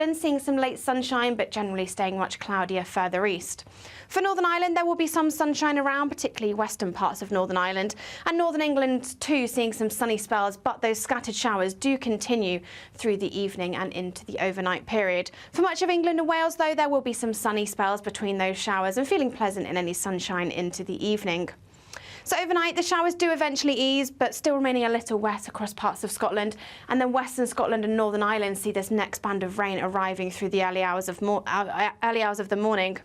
Seeing some late sunshine, but generally staying much cloudier further east. For Northern Ireland, there will be some sunshine around, particularly western parts of Northern Ireland, and Northern England too, seeing some sunny spells, but those scattered showers do continue through the evening and into the overnight period. For much of England and Wales, though, there will be some sunny spells between those showers and feeling pleasant in any sunshine into the evening. So overnight, the showers do eventually ease, but still remaining a little wet across parts of Scotland. And then Western Scotland and Northern Ireland see this next band of rain arriving through the early hours of the morning.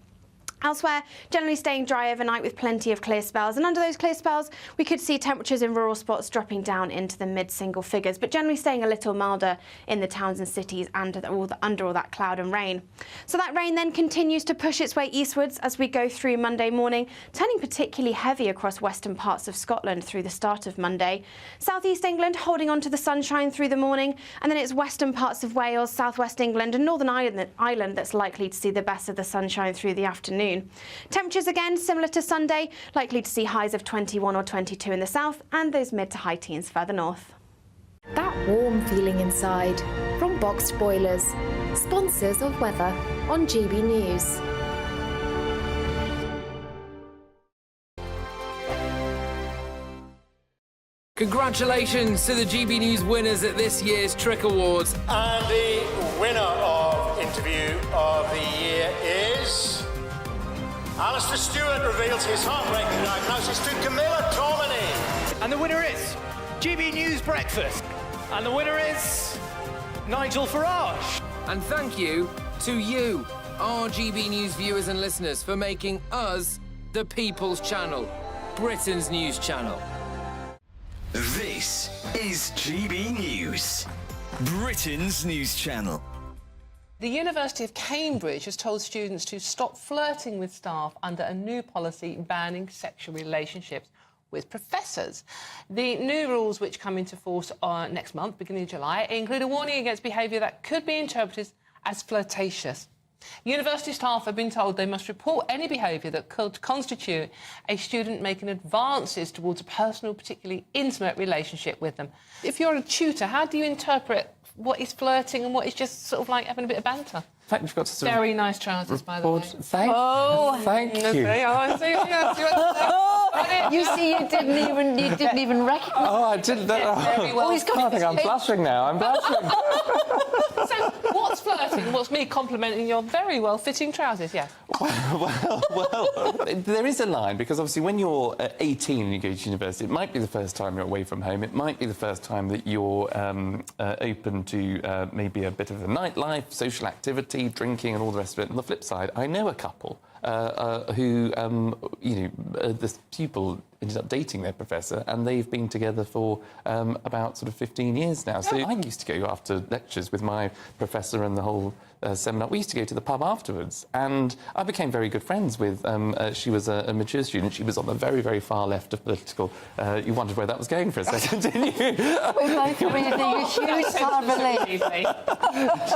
Elsewhere, generally staying dry overnight with plenty of clear spells, and under those clear spells we could see temperatures in rural spots dropping down into the mid-single figures, but generally staying a little milder in the towns and cities under all that cloud and rain. So that rain then continues to push its way eastwards as we go through Monday morning, turning particularly heavy across western parts of Scotland through the start of Monday. South East England holding on to the sunshine through the morning, and then it's western parts of Wales, South West England and Northern Ireland that's likely to see the best of the sunshine through the afternoon. Temperatures again similar to Sunday, likely to see highs of 21 or 22 in the south and those mid to high teens further north. That warm feeling inside from Boxed Boilers, sponsors of weather on GB News. Congratulations to the GB News winners at this year's Trick Awards. And the winner of Interview of the Year is... Alistair Stewart reveals his heartbreaking diagnosis to Camilla, Tominey. And the winner is GB News Breakfast. And the winner is Nigel Farage. And thank you to you, our GB News viewers and listeners, for making us the People's Channel, Britain's news channel. This is GB News, Britain's news channel. The University of Cambridge has told students to stop flirting with staff under a new policy banning sexual relationships with professors. The new rules, which come into force next month, beginning of July, include a warning against behaviour that could be interpreted as flirtatious. University staff have been told they must report any behaviour that could constitute a student making advances towards a personal, particularly intimate relationship with them. If you're a tutor, how do you interpret what is flirting and what is just sort of like having a bit of banter? In fact, you've got to Very nice trousers, by the way. Thank you. You see, you didn't even recognise. Oh, I didn't. Very well. He's got I think I'm blushing now. I'm blushing. So, what's flirting? What's me complimenting your very well-fitting trousers? Yeah. Well, there is a line, because obviously when you're 18 and you go to university, it might be the first time you're away from home. It might be the first time that you're open to maybe a bit of a nightlife, social activity, drinking and all the rest of it. On the flip side, I know a couple who, the pupil ended up dating their professor, and they've been together for about sort of 15 years now. So I used to go after lectures with my professor and the whole seminar. We used to go to the pub afterwards, and I became very good friends with... she was a mature student. She was on the very, very far left of political... you wondered where that was going for a second, didn't you? We both really a huge sigh of relief.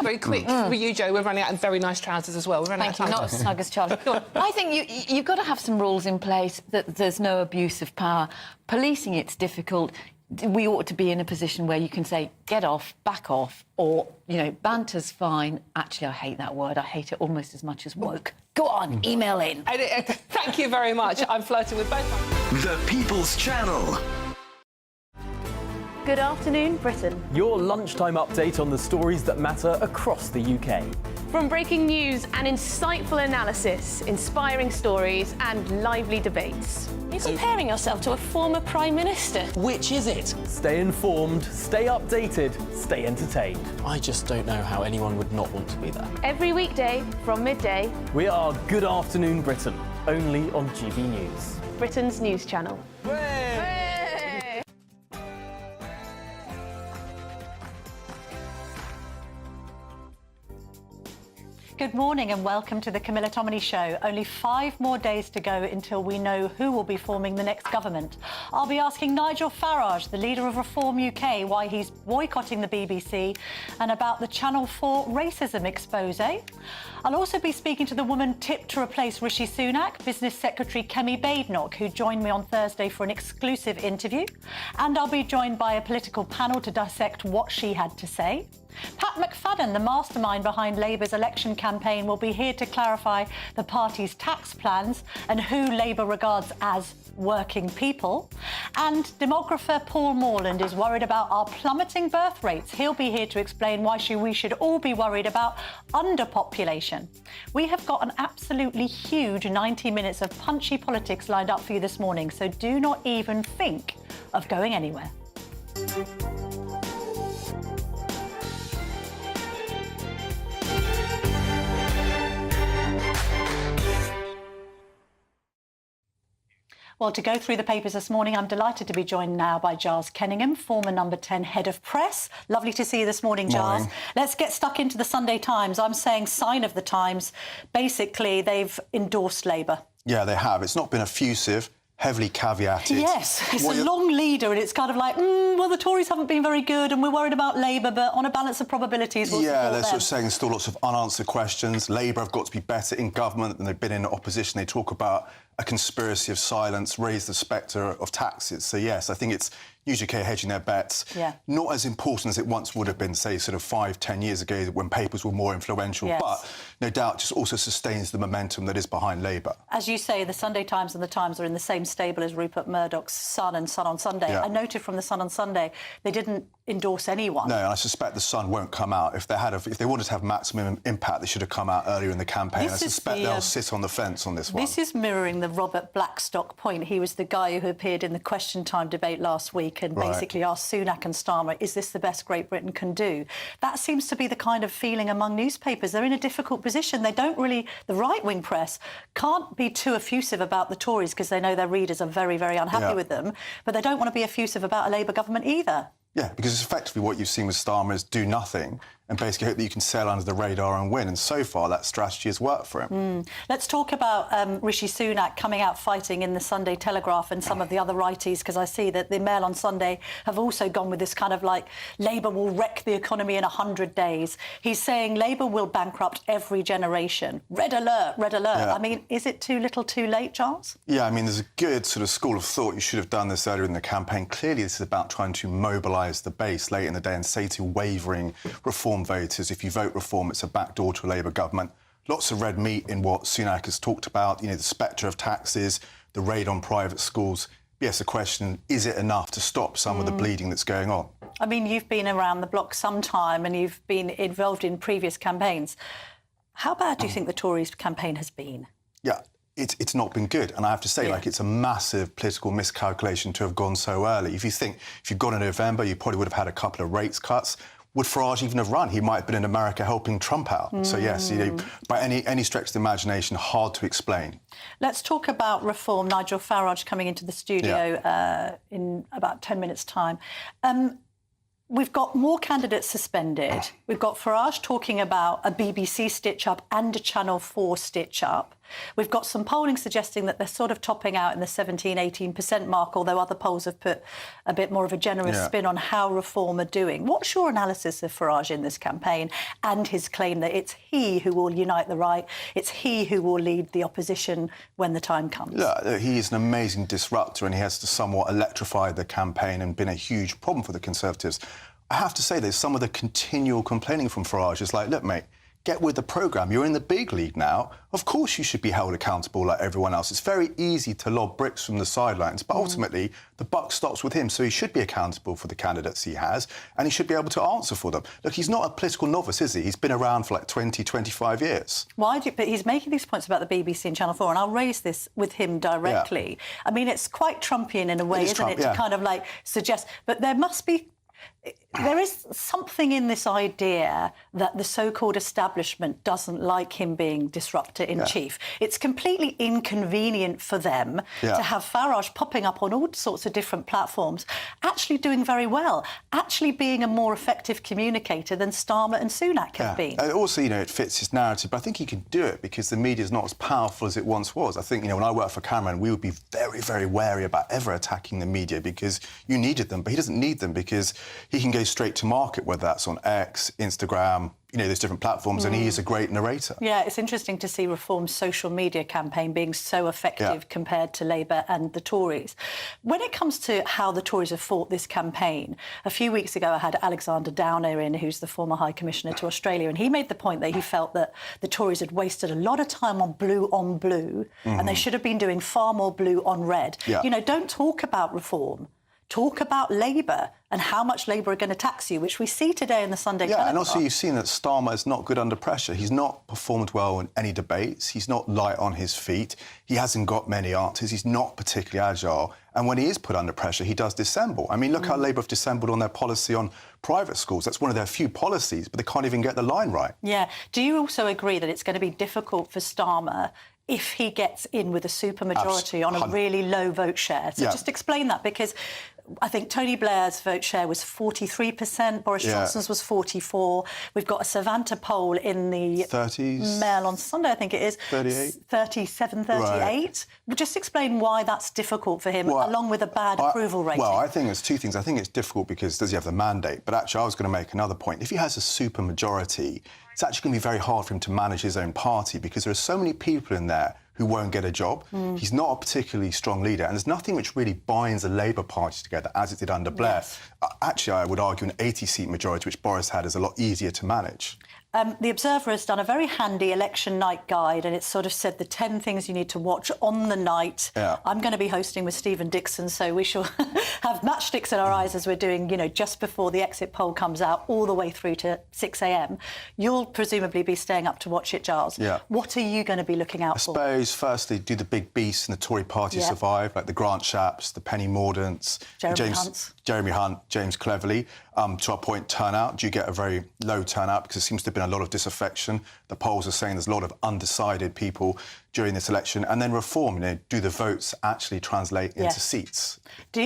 Very quick for you, Joe. We're running out of very nice trousers as well. We're running Thank out you, of not time. as snug as Charlie. I think you've got to have some rules in place that there's no abuse of power. Policing it's difficult. We ought to be in a position where you can say, get off, back off, or, banter's fine. Actually, I hate that word. I hate it almost as much as woke. Go on, email in. Thank you very much. I'm flirting with both. The People's Channel. Good afternoon, Britain. Your lunchtime update on the stories that matter across the UK. From breaking news and insightful analysis, inspiring stories and lively debates. You're comparing yourself to a former Prime Minister. Which is it? Stay informed, stay updated, stay entertained. I just don't know how anyone would not want to be there. Every weekday from midday. We are Good Afternoon Britain, only on GB News, Britain's news channel. Good morning and welcome to the Camilla Tominey Show. Only 5 more days to go until we know who will be forming the next government. I'll be asking Nigel Farage, the leader of Reform UK, why he's boycotting the BBC and about the Channel 4 racism expose. I'll also be speaking to the woman tipped to replace Rishi Sunak, Business Secretary Kemi Badenoch, who joined me on Thursday for an exclusive interview. And I'll be joined by a political panel to dissect what she had to say. Pat McFadden, the mastermind behind Labour's election campaign, will be here to clarify the party's tax plans and who Labour regards as working people. And demographer Paul Morland is worried about our plummeting birth rates. He'll be here to explain why we should all be worried about underpopulation. We have got an absolutely huge 90 minutes of punchy politics lined up for you this morning, so do not even think of going anywhere. Well, to go through the papers this morning, I'm delighted to be joined now by Giles Kenningham, former Number 10 Head of Press. Lovely to see you this morning, Giles. Morning. Let's get stuck into the Sunday Times. I'm saying sign of the times. Basically, they've endorsed Labour. Yeah, they have. It's not been effusive, heavily caveated. Yes, it's a long leader, and it's kind of like, well, the Tories haven't been very good, and we're worried about Labour, but on a balance of probabilities, we'll support they're them. sort of saying there's still lots of unanswered questions. Labour have got to be better in government than they've been in opposition. They talk about a conspiracy of silence, raise the spectre of taxes. So, yes, I think it's News UK hedging their bets. Yeah. Not as important as it once would have been, say, sort of 5-10 years ago when papers were more influential, Yes. but no doubt just also sustains the momentum that is behind Labour. As you say, the Sunday Times and the Times are in the same stable as Rupert Murdoch's Sun and Sun on Sunday. Yeah. I noted from the Sun on Sunday they didn't endorse anyone. No, and I suspect the Sun won't come out. If they wanted to have maximum impact, they should have come out earlier in the campaign. I suspect they'll sit on the fence on this one. This is mirroring the Robert Blackstock point. He was the guy who appeared in the Question Time debate last week and basically asked Sunak and Starmer, is this the best Great Britain can do? That seems to be the kind of feeling among newspapers. They're in a difficult position. They don't really, the right-wing press can't be too effusive about the Tories because they know their readers are very, very unhappy with them, but they don't want to be effusive about a Labour government either. Yeah, because it's effectively what you've seen with Starmer is do nothing and basically hope that you can sail under the radar and win. And so far, that strategy has worked for him. Let's talk about Rishi Sunak coming out fighting in the Sunday Telegraph and some of the other writies, because I see that the Mail on Sunday have also gone with this kind of like, Labour will wreck the economy in 100 days. He's saying Labour will bankrupt every generation. Red alert, red alert. Yeah. I mean, is it too little too late, Giles? Yeah, I mean, there's a good sort of school of thought. You should have done this earlier in the campaign. Clearly, this is about trying to mobilise the base late in the day and say to wavering reform voters, if you vote reform, it's a backdoor to a Labour government. Lots of red meat in what Sunak has talked about, you know, the spectre of taxes, the raid on private schools. Yes, the question, is it enough to stop some of the bleeding that's going on? I mean, you've been around the block some time and you've been involved in previous campaigns. How bad do you think the Tories' campaign has been? Yeah, it's not been good. And I have to say, like, it's a massive political miscalculation to have gone so early. If you'd gone in November, you probably would have had a couple of rates cuts. Would Farage even have run? He might have been in America helping Trump out. So, yes, you know, by any stretch of the imagination, hard to explain. Let's talk about reform. Nigel Farage coming into the studio in about 10 minutes' time. We've got more candidates suspended. We've got Farage talking about a BBC stitch-up and a Channel 4 stitch-up. We've got some polling suggesting that they're sort of topping out in the 17-18% mark, although other polls have put a bit more of a generous spin on how Reform are doing. What's your analysis of Farage in this campaign and his claim that it's he who will unite the right, it's he who will lead the opposition when the time comes? Yeah, he is an amazing disruptor and he has to somewhat electrify the campaign and been a huge problem for the Conservatives. I have to say, there's some of the continual complaining from Farage. It's like, look, mate, get with the programme. You're in the big league now. Of course you should be held accountable like everyone else. It's very easy to lob bricks from the sidelines, but ultimately the buck stops with him, so he should be accountable for the candidates he has, and he should be able to answer for them. Look, he's not a political novice, is he? He's been around for like 20, 25 years. But he's making these points about the BBC and Channel 4, and I'll raise this with him directly. Yeah. I mean, it's quite Trumpian in a way, isn't it, to kind of like suggest... But there is something in this idea that the so-called establishment doesn't like him being disruptor-in-chief. It's completely inconvenient for them to have Farage popping up on all sorts of different platforms, actually doing very well, actually being a more effective communicator than Starmer and Sunak have been. Also, you know, it fits his narrative, but I think he can do it because the media is not as powerful as it once was. I think, you know, when I worked for Cameron, we would be very, very wary about ever attacking the media because you needed them, but he doesn't need them because he can go straight to market, whether that's on X, Instagram, there's different platforms, and he is a great narrator. Yeah, it's interesting to see Reform's social media campaign being so effective compared to Labour and the Tories. When it comes to how the Tories have fought this campaign, a few weeks ago I had Alexander Downer in, who's the former High Commissioner to Australia, and he made the point that he felt that the Tories had wasted a lot of time on blue, and they should have been doing far more blue on red. Yeah. Don't talk about Reform. Talk about Labour and how much Labour are going to tax you, which we see today in the Sunday Telegraph. And also you've seen that Starmer is not good under pressure. He's not performed well in any debates. He's not light on his feet. He hasn't got many answers. He's not particularly agile. And when he is put under pressure, he does dissemble. I mean, look how Labour have dissembled on their policy on private schools. That's one of their few policies, but they can't even get the line right. Yeah. Do you also agree that it's going to be difficult for Starmer if he gets in with a supermajority on a really low vote share? So just explain that, because I think Tony Blair's vote share was 43%, Boris Johnson's was 44%. We've got a Savanta poll in the 30s. Mail on Sunday, I think it is. 38. 37, 38. Right. Just explain why that's difficult for him, along with a bad approval rating. Well, I think there's two things. I think it's difficult because does he have the mandate? But actually, I was going to make another point. If he has a supermajority, it's actually going to be very hard for him to manage his own party, because there are so many people in there who won't get a job. He's not a particularly strong leader, and there's nothing which really binds the Labour Party together as it did under Blair. Actually, I would argue an 80-seat majority, which Boris had, is a lot easier to manage. The Observer has done a very handy election night guide, and it's sort of said the 10 things you need to watch on the night. I'm going to be hosting with Stephen Dixon, so we shall have matchsticks in our eyes as we're doing, just before the exit poll comes out, all the way through to 6 a.m. You'll presumably be staying up to watch it, Giles. What are you going to be looking out for? I suppose, firstly, do the big beasts in the Tory party survive, like the Grant Shapps, the Penny Mordaunt's, Jeremy Hunt, James Cleverly. To our point, turnout. Do you get a very low turnout? Because there seems to have been a lot of disaffection. The polls are saying there's a lot of undecided people during this election. And then Reform, do the votes actually translate into seats?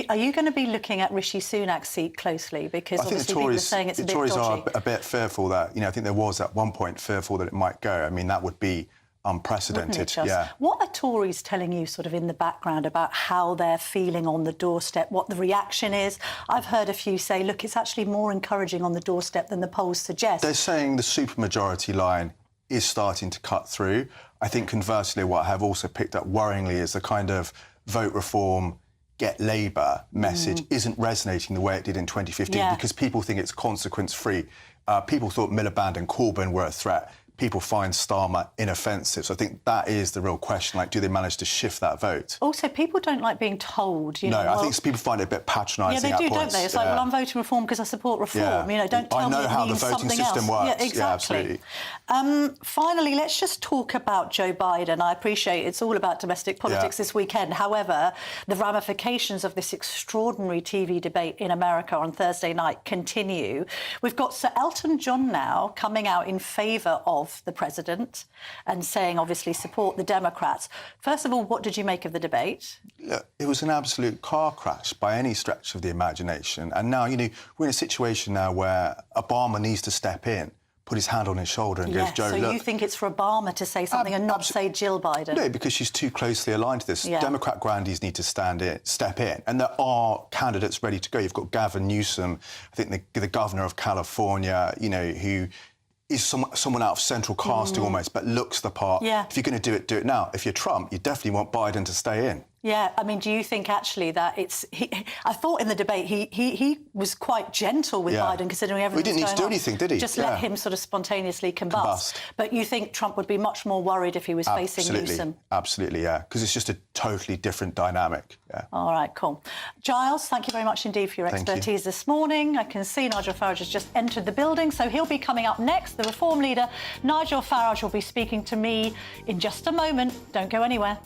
Are you going to be looking at Rishi Sunak's seat closely? Because obviously people are saying it's a bit dodgy. The Tories are a bit fearful that, I think there was at one point fearful that it might go. I mean, that would be unprecedented. What are Tories telling you sort of in the background about how they're feeling on the doorstep, what the reaction is? I've heard a few say, look, it's actually more encouraging on the doorstep than the polls suggest. They're saying the supermajority line is starting to cut through. I think conversely, what I have also picked up worryingly is the kind of vote Reform, get Labour message isn't resonating the way it did in 2015 because people think it's consequence-free. People thought Miliband and Corbyn were a threat. People find Starmer inoffensive. So I think that is the real question. Like, do they manage to shift that vote? Also, people don't like being told, I think people find it a bit patronising at points. Don't they? It's like, well, I'm voting Reform because I support Reform. Don't tell me it means something else. I know how the voting system works. Yeah, exactly. Finally, let's just talk about Joe Biden. I appreciate it's all about domestic politics this weekend. However, the ramifications of this extraordinary TV debate in America on Thursday night continue. We've got Sir Elton John now coming out in favour of the president and saying, obviously, support the Democrats. First of all, what did you make of the debate? Look, it was an absolute car crash by any stretch of the imagination. And now, we're in a situation now where Obama needs to step in, put his hand on his shoulder and goes, Joe, so look... you think it's for Obama to say something and not say Jill Biden? No, because she's too closely aligned to this. Democrat grandees need to step in. And there are candidates ready to go. You've got Gavin Newsom, I think the governor of California, who is someone out of central casting almost, but looks the part. If you're going to do it now. If you're Trump, you definitely want Biden to stay in. Yeah, I mean, do you think actually that it's... I thought in the debate he was quite gentle with Biden, considering everything. He didn't need to do anything, did he? Just let him sort of spontaneously combust. But you think Trump would be much more worried if he was facing Newsom? Absolutely, because it's just a totally different dynamic. All right, cool. Giles, thank you very much indeed for your expertise this morning. I can see Nigel Farage has just entered the building, so he'll be coming up next. The Reform leader, Nigel Farage, will be speaking to me in just a moment. Don't go anywhere.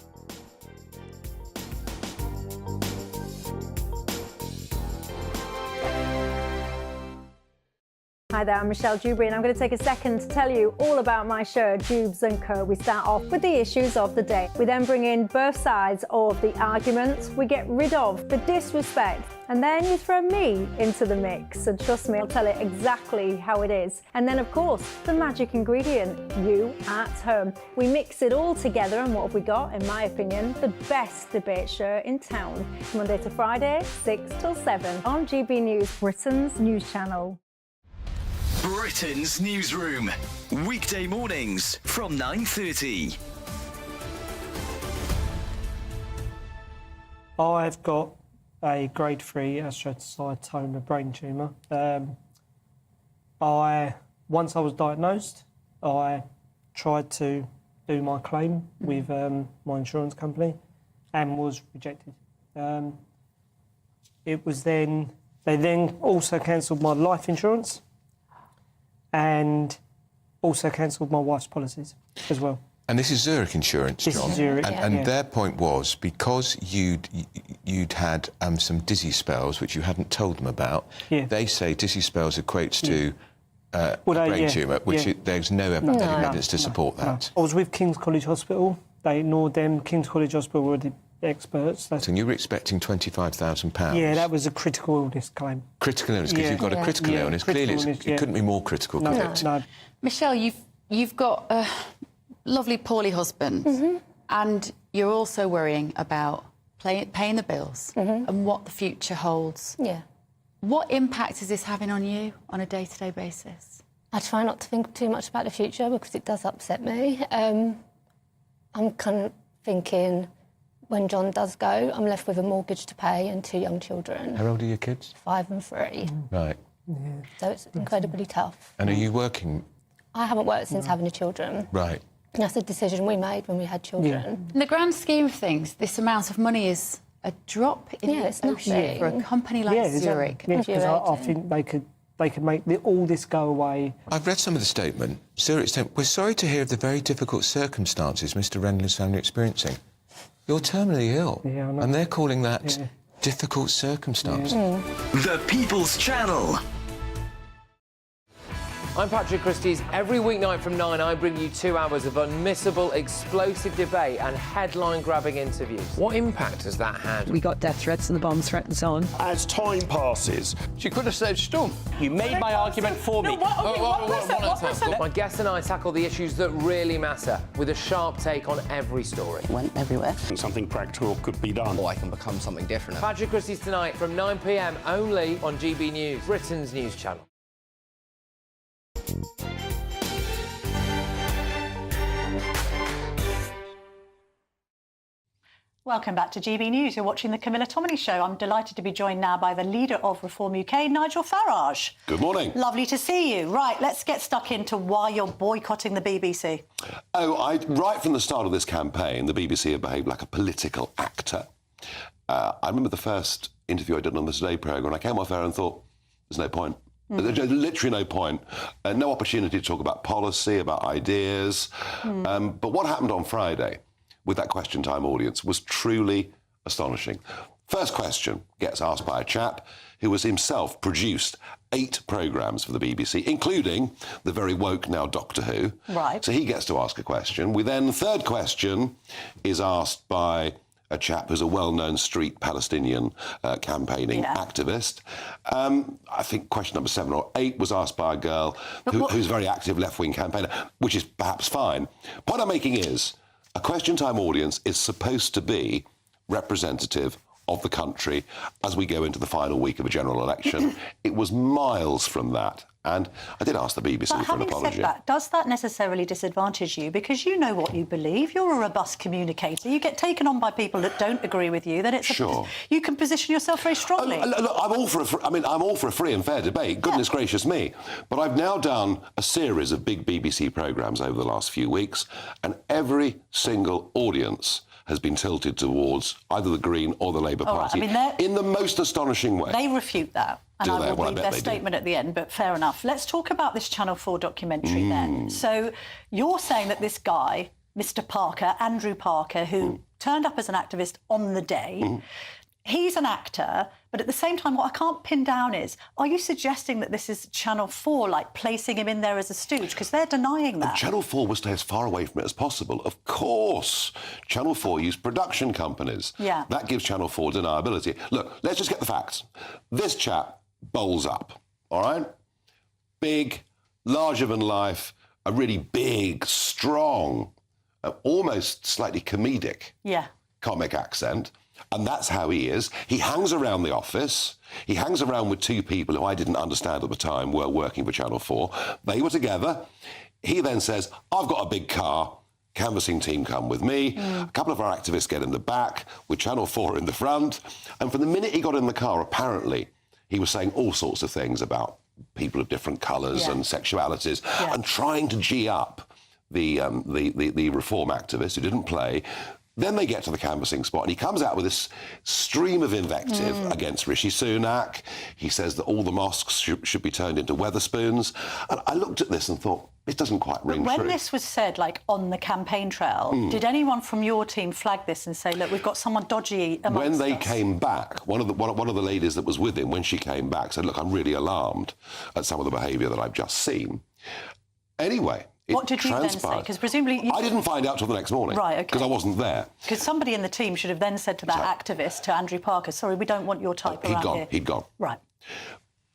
Hi there, I'm Michelle Dewberry and I'm going to take a second to tell you all about my show, Dubes & Co. We start off with the issues of the day. We then bring in both sides of the arguments. We get rid of the disrespect. And then you throw me into the mix. And trust me, I'll tell it exactly how it is. And then, of course, the magic ingredient, you at home. We mix it all together and what have we got, in my opinion, the best debate show in town. Monday to Friday, 6 till 7 on GB News, Britain's news channel. Britain's newsroom. Weekday mornings from 9:30. I've got a grade 3 astrocytoma brain tumour. Once I was diagnosed, I tried to do my claim with my insurance company and was rejected. They then also cancelled my life insurance and also cancelled my wife's policies as well. And this is Zurich Insurance, This John. is Zurich, And their point was, because you'd had some dizzy spells, which you hadn't told them about, they say dizzy spells equates to a brain tumour, which there's no evidence to support that. I was with King's College Hospital. They ignored them. King's College Hospital were the experts. So you were expecting £25,000? Yeah, that was a critical illness claim. Critical illness, because you've got a critical illness. Clearly, it couldn't be more critical, could it? No. Michelle, you've got a lovely, poorly husband, and you're also worrying about paying the bills and what the future holds. Yeah. What impact is this having on you on a day-to-day basis? I try not to think too much about the future because it does upset me. I'm kind of thinking, when John does go, I'm left with a mortgage to pay and 2 young children. How old are your kids? 5 and 3. Right. So it's incredibly tough. And are you working? I haven't worked since having the children. Right. And that's a decision we made when we had children. In the grand scheme of things, this amount of money is a drop in the ocean for a company like Zurich. Yeah, because I think they could make all this go away. I've read some of the statement. Zurich statement. We're sorry to hear of the very difficult circumstances Mr. Rendler's family are experiencing. You're terminally ill, and they're calling that difficult circumstances. The People's Channel. I'm Patrick Christie's. Every weeknight from 9, I bring you 2 hours of unmissable, explosive debate and headline-grabbing interviews. What impact has that had? We got death threats and the bomb threat and so on. As time passes, She could have said storm. You made my argument for me. My guests and I tackle the issues that really matter, with a sharp take on every story. It went everywhere. something practical could be done. Or I can become something different. Patrick Christie's tonight from 9 p.m. only on GB News, Britain's news channel. Welcome back to GB News. You're watching the Camilla Tominey Show. I'm delighted to be joined now by the leader of Reform UK, Nigel Farage. Good morning. Lovely to see you. Right, let's get stuck into why you're boycotting the BBC. Right from the start of this campaign, the BBC have behaved like a political actor. I remember the first interview I did on the Today programme, I came off air and thought, there's no point. There's literally no point. No opportunity to talk about policy, about ideas. But what happened on Friday with that question time audience was truly astonishing. First question gets asked by a chap who has himself produced 8 programmes for the BBC, including the very woke now Doctor Who. Right. So he gets to ask a question. Third question is asked by a chap who's a well-known street Palestinian campaigning activist. I think question number 7 or 8 was asked by a girl who's a very active left-wing campaigner, which is perhaps fine. Point I'm making is, a question time audience is supposed to be representative of the country as we go into the final week of a general election. It was miles from that. And I did ask the BBC for an apology. Having said that, does that necessarily disadvantage you? Because you know what you believe. You're a robust communicator. You get taken on by people that don't agree with you. Then it's you can position yourself very strongly. Look, I'm all for a free and fair debate. Goodness gracious me! But I've now done a series of big BBC programmes over the last few weeks, and every single audience has been tilted towards either the Green or the Labour Party in the most astonishing way. They refute that. And I will read their they statement at the end, but fair enough. Let's talk about this Channel 4 documentary then. So you're saying that this guy, Mr. Parker, Andrew Parker, who turned up as an activist on the day, he's an actor, but at the same time, what I can't pin down is, are you suggesting that this is Channel 4, like placing him in there as a stooge? Because they're denying that. Channel 4 will stay as far away from it as possible. Of course. Channel 4 use production companies. Yeah. That gives Channel 4 deniability. Look, let's just get the facts. This chap bowls up, all right? Big, larger than life, a really big, strong, almost slightly comedic comic accent. And that's how he is. He hangs around the office. He hangs around with two people who I didn't understand at the time were working for Channel 4. They were together. He then says, I've got a big car. Canvassing team come with me. A couple of our activists get in the back with Channel 4 in the front. And from the minute he got in the car, apparently, he was saying all sorts of things about people of different colours and sexualities and trying to G up the reform activists who didn't play. Then they get to the canvassing spot and he comes out with this stream of invective against Rishi Sunak. He says that all the mosques should be turned into Wetherspoons. And I looked at this and thought, it doesn't quite ring true. When this was said, like, on the campaign trail, did anyone from your team flag this and say, look, we've got someone dodgy amongst When they us? came back, one of the ladies that was with him, when she came back, said, look, I'm really alarmed at some of the behaviour that I've just seen. Anyway... What did you then say? Because presumably... I didn't find out till the next morning. Right, OK. Because I wasn't there. Because somebody in the team should have then said to that activist, to Andrew Parker, sorry, we don't want your type around here. He'd gone. Right.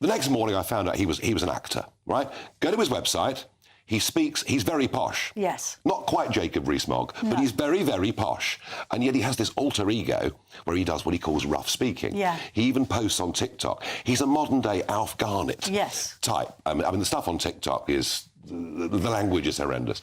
The next morning I found out he was an actor, right? Go to his website. He speaks, he's very posh. Yes. Not quite Jacob Rees-Mogg, but he's very, very posh. And yet he has this alter ego where he does what he calls rough speaking. Yeah. He even posts on TikTok. He's a modern-day Alf Garnett type. I mean, the stuff on TikTok is... The language is horrendous.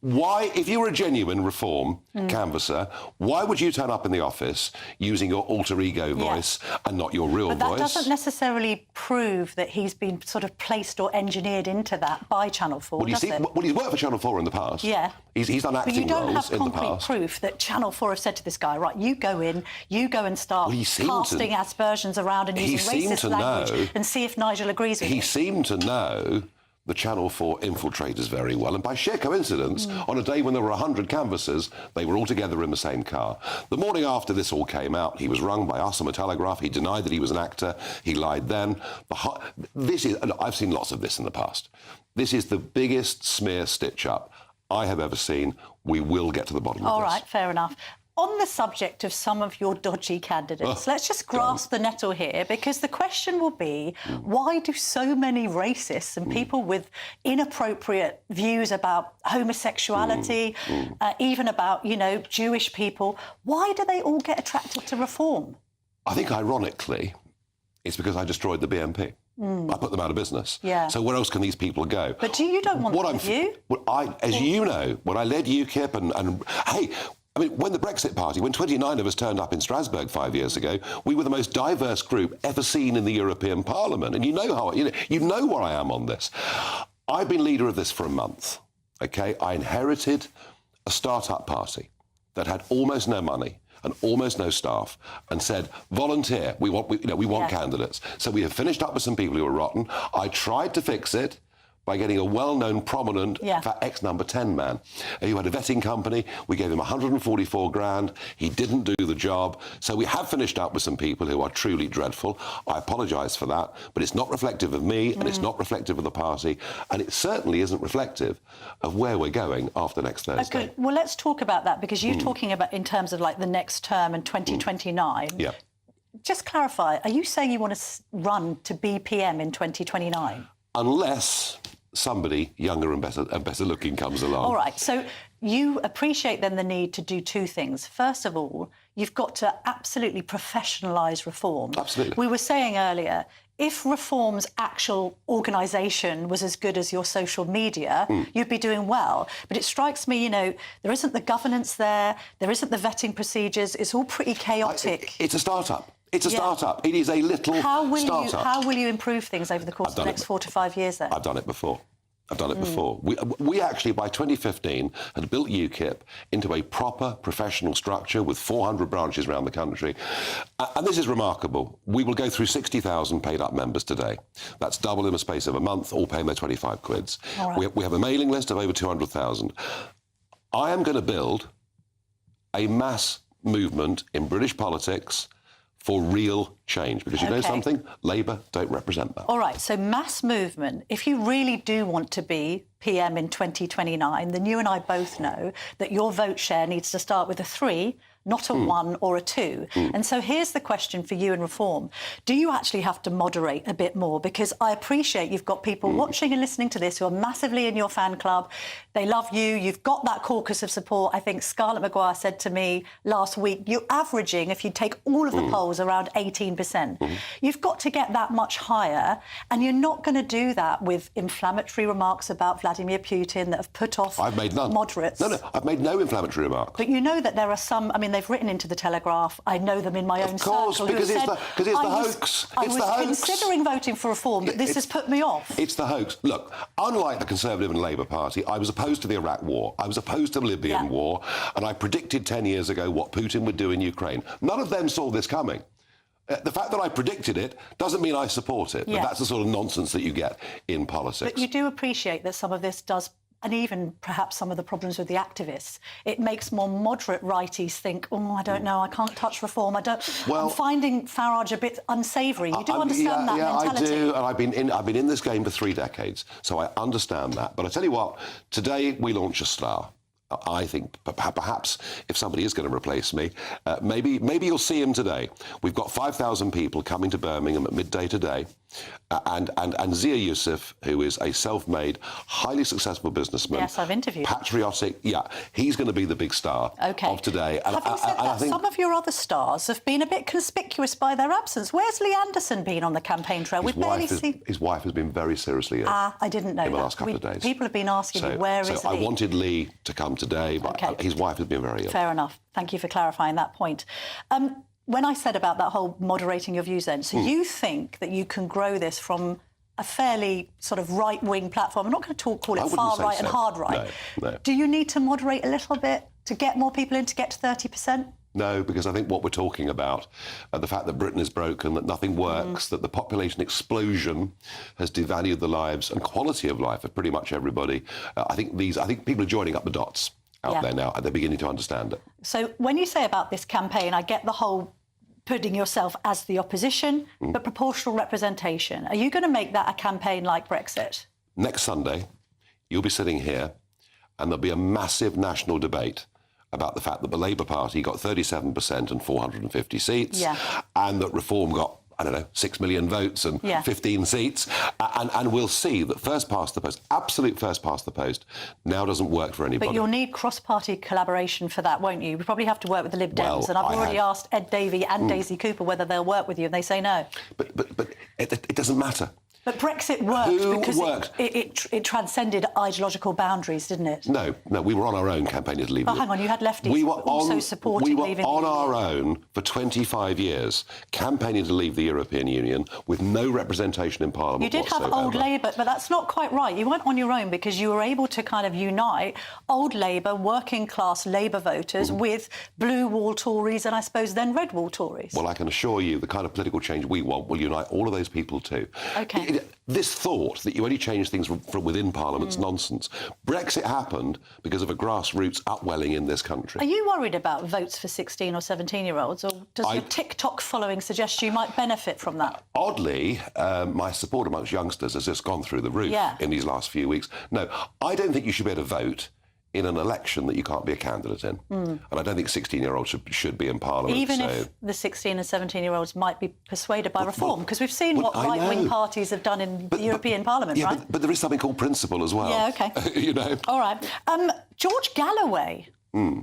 Why, if you were a genuine reform canvasser, why would you turn up in the office using your alter ego voice and not your real voice? But that doesn't necessarily prove that he's been sort of placed or engineered into that by Channel 4, Well, does it? Well, he's worked for Channel 4 in the past. Yeah. He's done acting roles in the past. But you don't have concrete proof that Channel 4 have said to this guy, right, you go in, you go and start casting aspersions around and using racist language and see if Nigel agrees with it. He seemed to know the Channel 4 infiltrators very well, and by sheer coincidence, on a day when there were 100 canvassers, they were all together in the same car. The morning after this all came out, he was rung by us on the Telegraph. He denied that he was an actor. He lied then. I've seen lots of this in the past. This is the biggest smear stitch-up I have ever seen. We will get to the bottom of this. All right, fair enough. On the subject of some of your dodgy candidates, let's just grasp the nettle here, because the question will be, why do so many racists and people with inappropriate views about homosexuality, even about, you know, Jewish people, why do they all get attracted to reform? I think, ironically, it's because I destroyed the BNP. I put them out of business. Yeah. So where else can these people go? But you don't want them, do you? As you know, when I led UKIP and hey... I mean, when the Brexit Party, when 29 of us turned up in Strasbourg 5 years ago, we were the most diverse group ever seen in the European Parliament. And you know how, you know where I am on this. I've been leader of this for a month, OK? I inherited a start-up party that had almost no money and almost no staff, and said, volunteer, we want candidates. So we have finished up with some people who are rotten. I tried to fix it by getting a well-known, prominent, ex-number 10 man who had a vetting company. We gave him 144 grand. He didn't do the job. So we have finished up with some people who are truly dreadful. I apologise for that, but it's not reflective of me and it's not reflective of the party, and it certainly isn't reflective of where we're going after next Thursday. Okay, well, let's talk about that, because you're talking about in terms of, like, the next term in 2029. Yeah. Just clarify, are you saying you want to run to be PM in 2029? Unless somebody younger and better looking comes along. All right, so you appreciate then the need to do two things. First of all, you've got to absolutely professionalise reform. Absolutely. We were saying earlier, if reform's actual organisation was as good as your social media, you'd be doing well. But it strikes me, you know, there isn't the governance there isn't the vetting procedures, it's all pretty chaotic. It's a start-up. It's a start-up. It is a little start-up. How will you improve things over the course of the next 4 to 5 years then? I've done it before. We actually, by 2015, had built UKIP into a proper professional structure with 400 branches around the country. And this is remarkable. We will go through 60,000 paid-up members today. That's double in the space of a month, all paying their 25 quids. Right. We have a mailing list of over 200,000. I am going to build a mass movement in British politics for real change, because you know something? Labour don't represent that. All right, so mass movement. If you really do want to be PM in 2029, then you and I both know that your vote share needs to start with a 3, not a 1 or a 2. And so here's the question for you in Reform. Do you actually have to moderate a bit more? Because I appreciate you've got people watching and listening to this who are massively in your fan club. They love you. You've got that caucus of support. I think Scarlett Maguire said to me last week, you're averaging, if you take all of the polls, around 18%. You've got to get that much higher, and you're not going to do that with inflammatory remarks about Vladimir Putin that have put off I've made none. moderates. No, I've made no inflammatory remarks. But you know that there are some, I mean, they've written into the Telegraph, I know them in my own circle, because it's the hoax. I was considering voting for Reform, but this has put me off. It's the hoax. Look, unlike the Conservative and Labour Party, I was opposed to the Iraq War. I was opposed to the Libyan War, and I predicted 10 years ago what Putin would do in Ukraine. None of them saw this coming. The fact that I predicted it doesn't mean I support it. But that's the sort of nonsense that you get in politics. But you do appreciate that some of this does, and even perhaps some of the problems with the activists, it makes more moderate righties think, oh, I don't know, I can't touch Reform. I'm finding Farage a bit unsavoury. You do understand that mentality? I do, and I've been in this game for 3 decades, so I understand that. But I tell you what, today we launch a star. I think perhaps if somebody is going to replace me, maybe you'll see him today. We've got 5,000 people coming to Birmingham at midday today, and Zia Yusuf, who is a self-made, highly successful businessman. Yes, I've interviewed. Patriotic, he's going to be the big star of today. And Having said that, I think some of your other stars have been a bit conspicuous by their absence. Where's Lee Anderson been on the campaign trail? His wife has been very seriously ill. I didn't know in the that. last couple of days. People have been asking me, where is Lee? I wanted Lee to come today, but his wife has been very ill. Fair enough. Thank you for clarifying that point. When I said about that whole moderating your views then, so you think that you can grow this from a fairly sort of right-wing platform? I'm not going to call it far right and hard right. No. Do you need to moderate a little bit to get more people in, to get to 30%? No, because I think what we're talking about, the fact that Britain is broken, that nothing works, that the population explosion has devalued the lives and quality of life of pretty much everybody. I think people are joining up the dots out there now, and they're beginning to understand it. So when you say about this campaign, I get the whole putting yourself as the opposition, but proportional representation. Are you going to make that a campaign like Brexit? Next Sunday, you'll be sitting here, and there'll be a massive national debate about the fact that the Labour Party got 37% and 450 seats, and that Reform got, 6 million votes and 15 seats. And we'll see that first past the post, absolute first past the post, now doesn't work for anybody. But you'll need cross-party collaboration for that, won't you? You probably have to work with the Lib Dems, and I've already asked Ed Davey and Daisy Cooper whether they'll work with you, and they say no. But it doesn't matter. But Brexit worked because it transcended ideological boundaries, didn't it? No, we were on our own campaigning to leave. But hang on, you had lefties also supporting leaving the We were on EU. our own for 25 years, campaigning to leave the European Union with no representation in Parliament. You did have old Labour, but that's not quite right. You weren't on your own because you were able to kind of unite old Labour, working-class Labour voters with blue wall Tories and I suppose then red wall Tories. Well, I can assure you the kind of political change we want will unite all of those people too. OK. This thought that you only change things from within Parliament's nonsense. Brexit happened because of a grassroots upwelling in this country. Are you worried about votes for 16 or 17-year-olds, or does your TikTok following suggest you might benefit from that? Oddly, my support amongst youngsters has just gone through the roof in these last few weeks. No, I don't think you should be able to vote in an election that you can't be a candidate in. And I don't think 16-year-olds should be in Parliament. Even if the 16 and 17-year-olds might be persuaded by reform, because we've seen what right-wing parties have done in the European Parliament, right? But there is something called principle as well. Yeah, OK. All right. George Galloway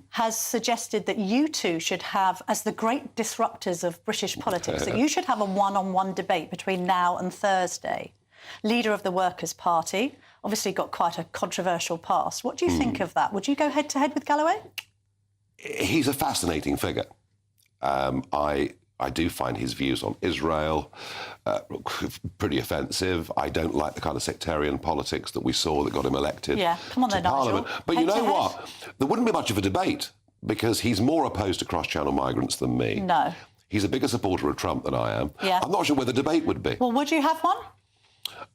has suggested that you two should have, as the great disruptors of British politics, that you should have a one-on-one debate between now and Thursday. Leader of the Workers' Party, obviously got quite a controversial past. What do you think of that? Would you go head-to-head with Galloway? He's a fascinating figure. I do find his views on Israel pretty offensive. I don't like the kind of sectarian politics that we saw that got him elected to Parliament. Nigel. But you know what? There wouldn't be much of a debate because he's more opposed to cross-channel migrants than me. No. He's a bigger supporter of Trump than I am. Yeah. I'm not sure where the debate would be. Well, would you have one?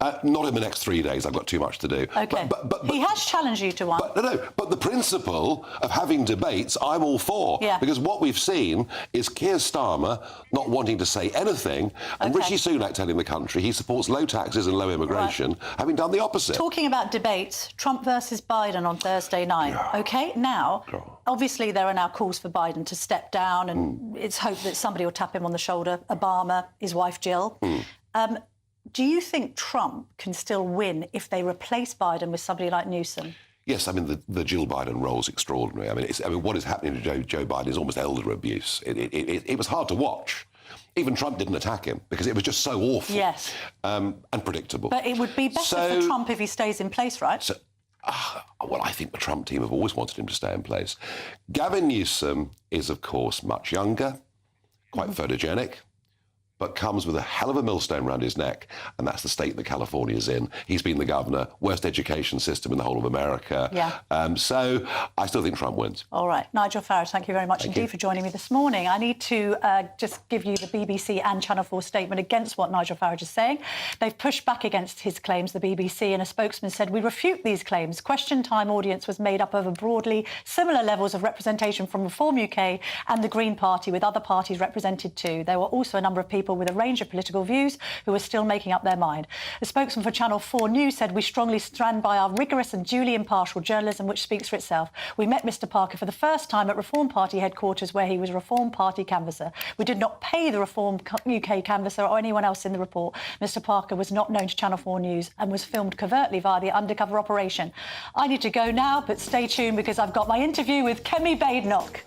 Not in the next 3 days. I've got too much to do. OK. But he has challenged you to one. But the principle of having debates, I'm all for. Yeah. Because what we've seen is Keir Starmer not wanting to say anything, and Rishi Sunak telling the country he supports low taxes and low immigration, having done the opposite. Talking about debates, Trump versus Biden on Thursday night. OK, now, obviously there are now calls for Biden to step down, and it's hoped that somebody will tap him on the shoulder. Obama, his wife Jill. Do you think Trump can still win if they replace Biden with somebody like Newsom? Yes, I mean, the Jill Biden role is extraordinary. I mean, what is happening to Joe Biden is almost elder abuse. It was hard to watch. Even Trump didn't attack him because it was just so awful. Yes. And predictable. But it would be better for Trump if he stays in place, right? Well, I think the Trump team have always wanted him to stay in place. Gavin Newsom is, of course, much younger, quite photogenic, but comes with a hell of a millstone around his neck, and that's the state that California's in. He's been the governor, worst education system in the whole of America. Yeah. So I still think Trump wins. All right. Nigel Farage, thank you very much indeed for joining me this morning. I need to just give you the BBC and Channel 4 statement against what Nigel Farage is saying. They've pushed back against his claims, the BBC, and a spokesman said, "We refute these claims. Question Time audience was made up of a broadly similar levels of representation from Reform UK and the Green Party, with other parties represented too. There were also a number of people with a range of political views who are still making up their mind." The spokesman for Channel 4 News said, "We strongly stand by our rigorous and duly impartial journalism, which speaks for itself. We met Mr Parker for the first time at Reform Party headquarters, where he was Reform Party canvasser. We did not pay the Reform UK canvasser or anyone else in the report. Mr Parker was not known to Channel 4 News and was filmed covertly via the undercover operation." I need to go now, but stay tuned because I've got my interview with Kemi Badenoch.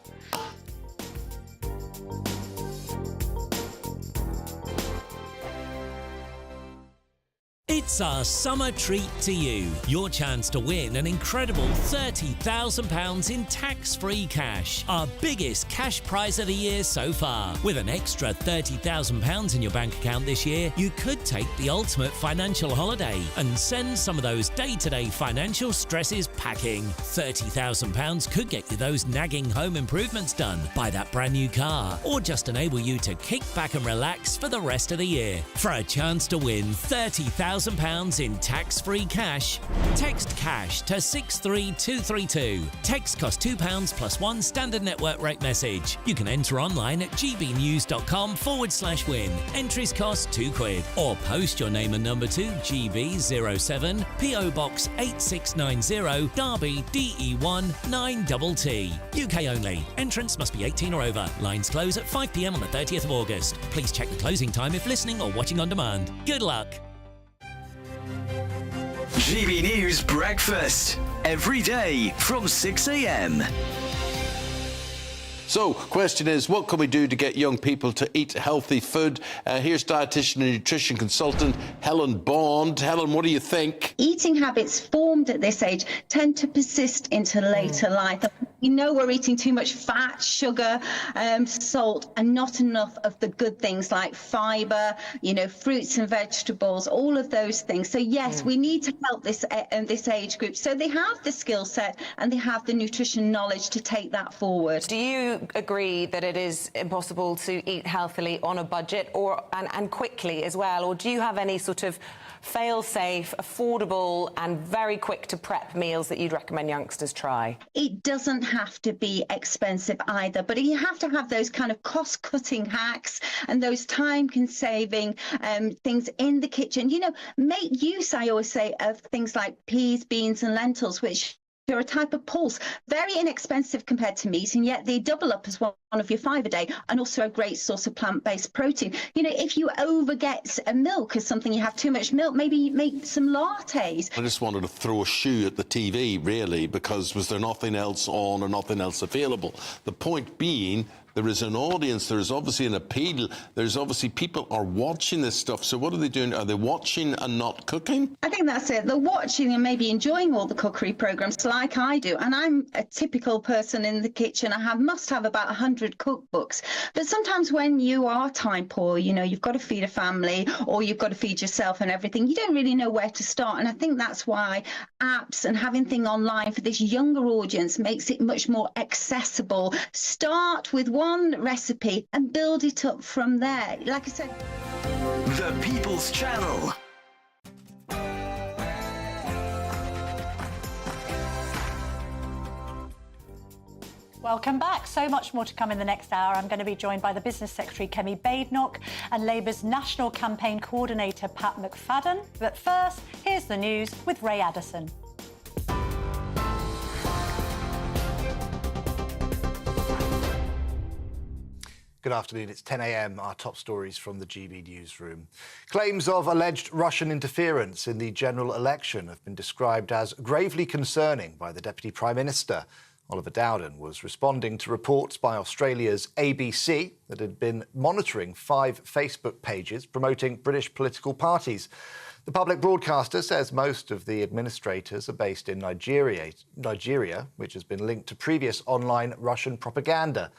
It's our summer treat to you. Your chance to win an incredible £30,000 in tax-free cash. Our biggest cash prize of the year so far. With an extra £30,000 in your bank account this year, you could take the ultimate financial holiday and send some of those day-to-day financial stresses packing. £30,000 could get you those nagging home improvements done, buy that brand new car, or just enable you to kick back and relax for the rest of the year. For a chance to win £30,000 in tax-free cash, text CASH to 63232. Text costs £2 plus one standard network rate message. You can enter online at gbnews.com/win. Entries cost £2. Or post your name and number to GB07 PO Box 8690 Derby DE1 9TT. UK only. Entrants must be 18 or over. Lines close at 5 p.m. on the 30th of August. Please check the closing time if listening or watching on demand. Good luck. GB News Breakfast. Every day from 6 a.m. So, question is, what can we do to get young people to eat healthy food? Here's dietitian and nutrition consultant Helen Bond. Helen, what do you think? Eating habits formed at this age tend to persist into later life. We know we're eating too much fat, sugar, salt, and not enough of the good things like fibre, fruits and vegetables, all of those things. So yes, we need to help this age group so they have the skill set and they have the nutrition knowledge to take that forward. Do you agree that it is impossible to eat healthily on a budget and quickly as well, or do you have any sort of fail-safe, affordable and very quick to prep meals that you'd recommend youngsters try? It doesn't have to be expensive either, but you have to have those kind of cost-cutting hacks and those time-saving things in the kitchen. Make use, I always say, of things like peas, beans and lentils, which are a type of pulse, very inexpensive compared to meat, and yet they double up as one of your 5 a day, and also a great source of plant-based protein. If you overget a milk as something, you have too much milk, maybe make some lattes. I just wanted to throw a shoe at the TV, really, because was there nothing else on or nothing else available? The point being, there is an audience, there is obviously an appeal, there's obviously people are watching this stuff. So what are they doing? Are they watching and not cooking? I think that's it. They're watching and maybe enjoying all the cookery programmes like I do. And I'm a typical person in the kitchen. I must have about 100 cookbooks. But sometimes when you are time poor, you've got to feed a family or you've got to feed yourself and everything, you don't really know where to start. And I think that's why apps and having things online for this younger audience makes it much more accessible. Start with one recipe and build it up from there. Like I said, The People's Channel. Welcome back. So much more to come in the next hour. I'm going to be joined by the Business Secretary, Kemi Badenoch, and Labour's National Campaign Coordinator, Pat McFadden. But first, here's the news with Ray Addison. Good afternoon. It's 10 a.m. Our top stories from the GB newsroom. Claims of alleged Russian interference in the general election have been described as gravely concerning by the Deputy Prime Minister. Oliver Dowden was responding to reports by Australia's ABC that had been monitoring 5 Facebook pages promoting British political parties. The public broadcaster says most of the administrators are based in Nigeria, which has been linked to previous online Russian propaganda.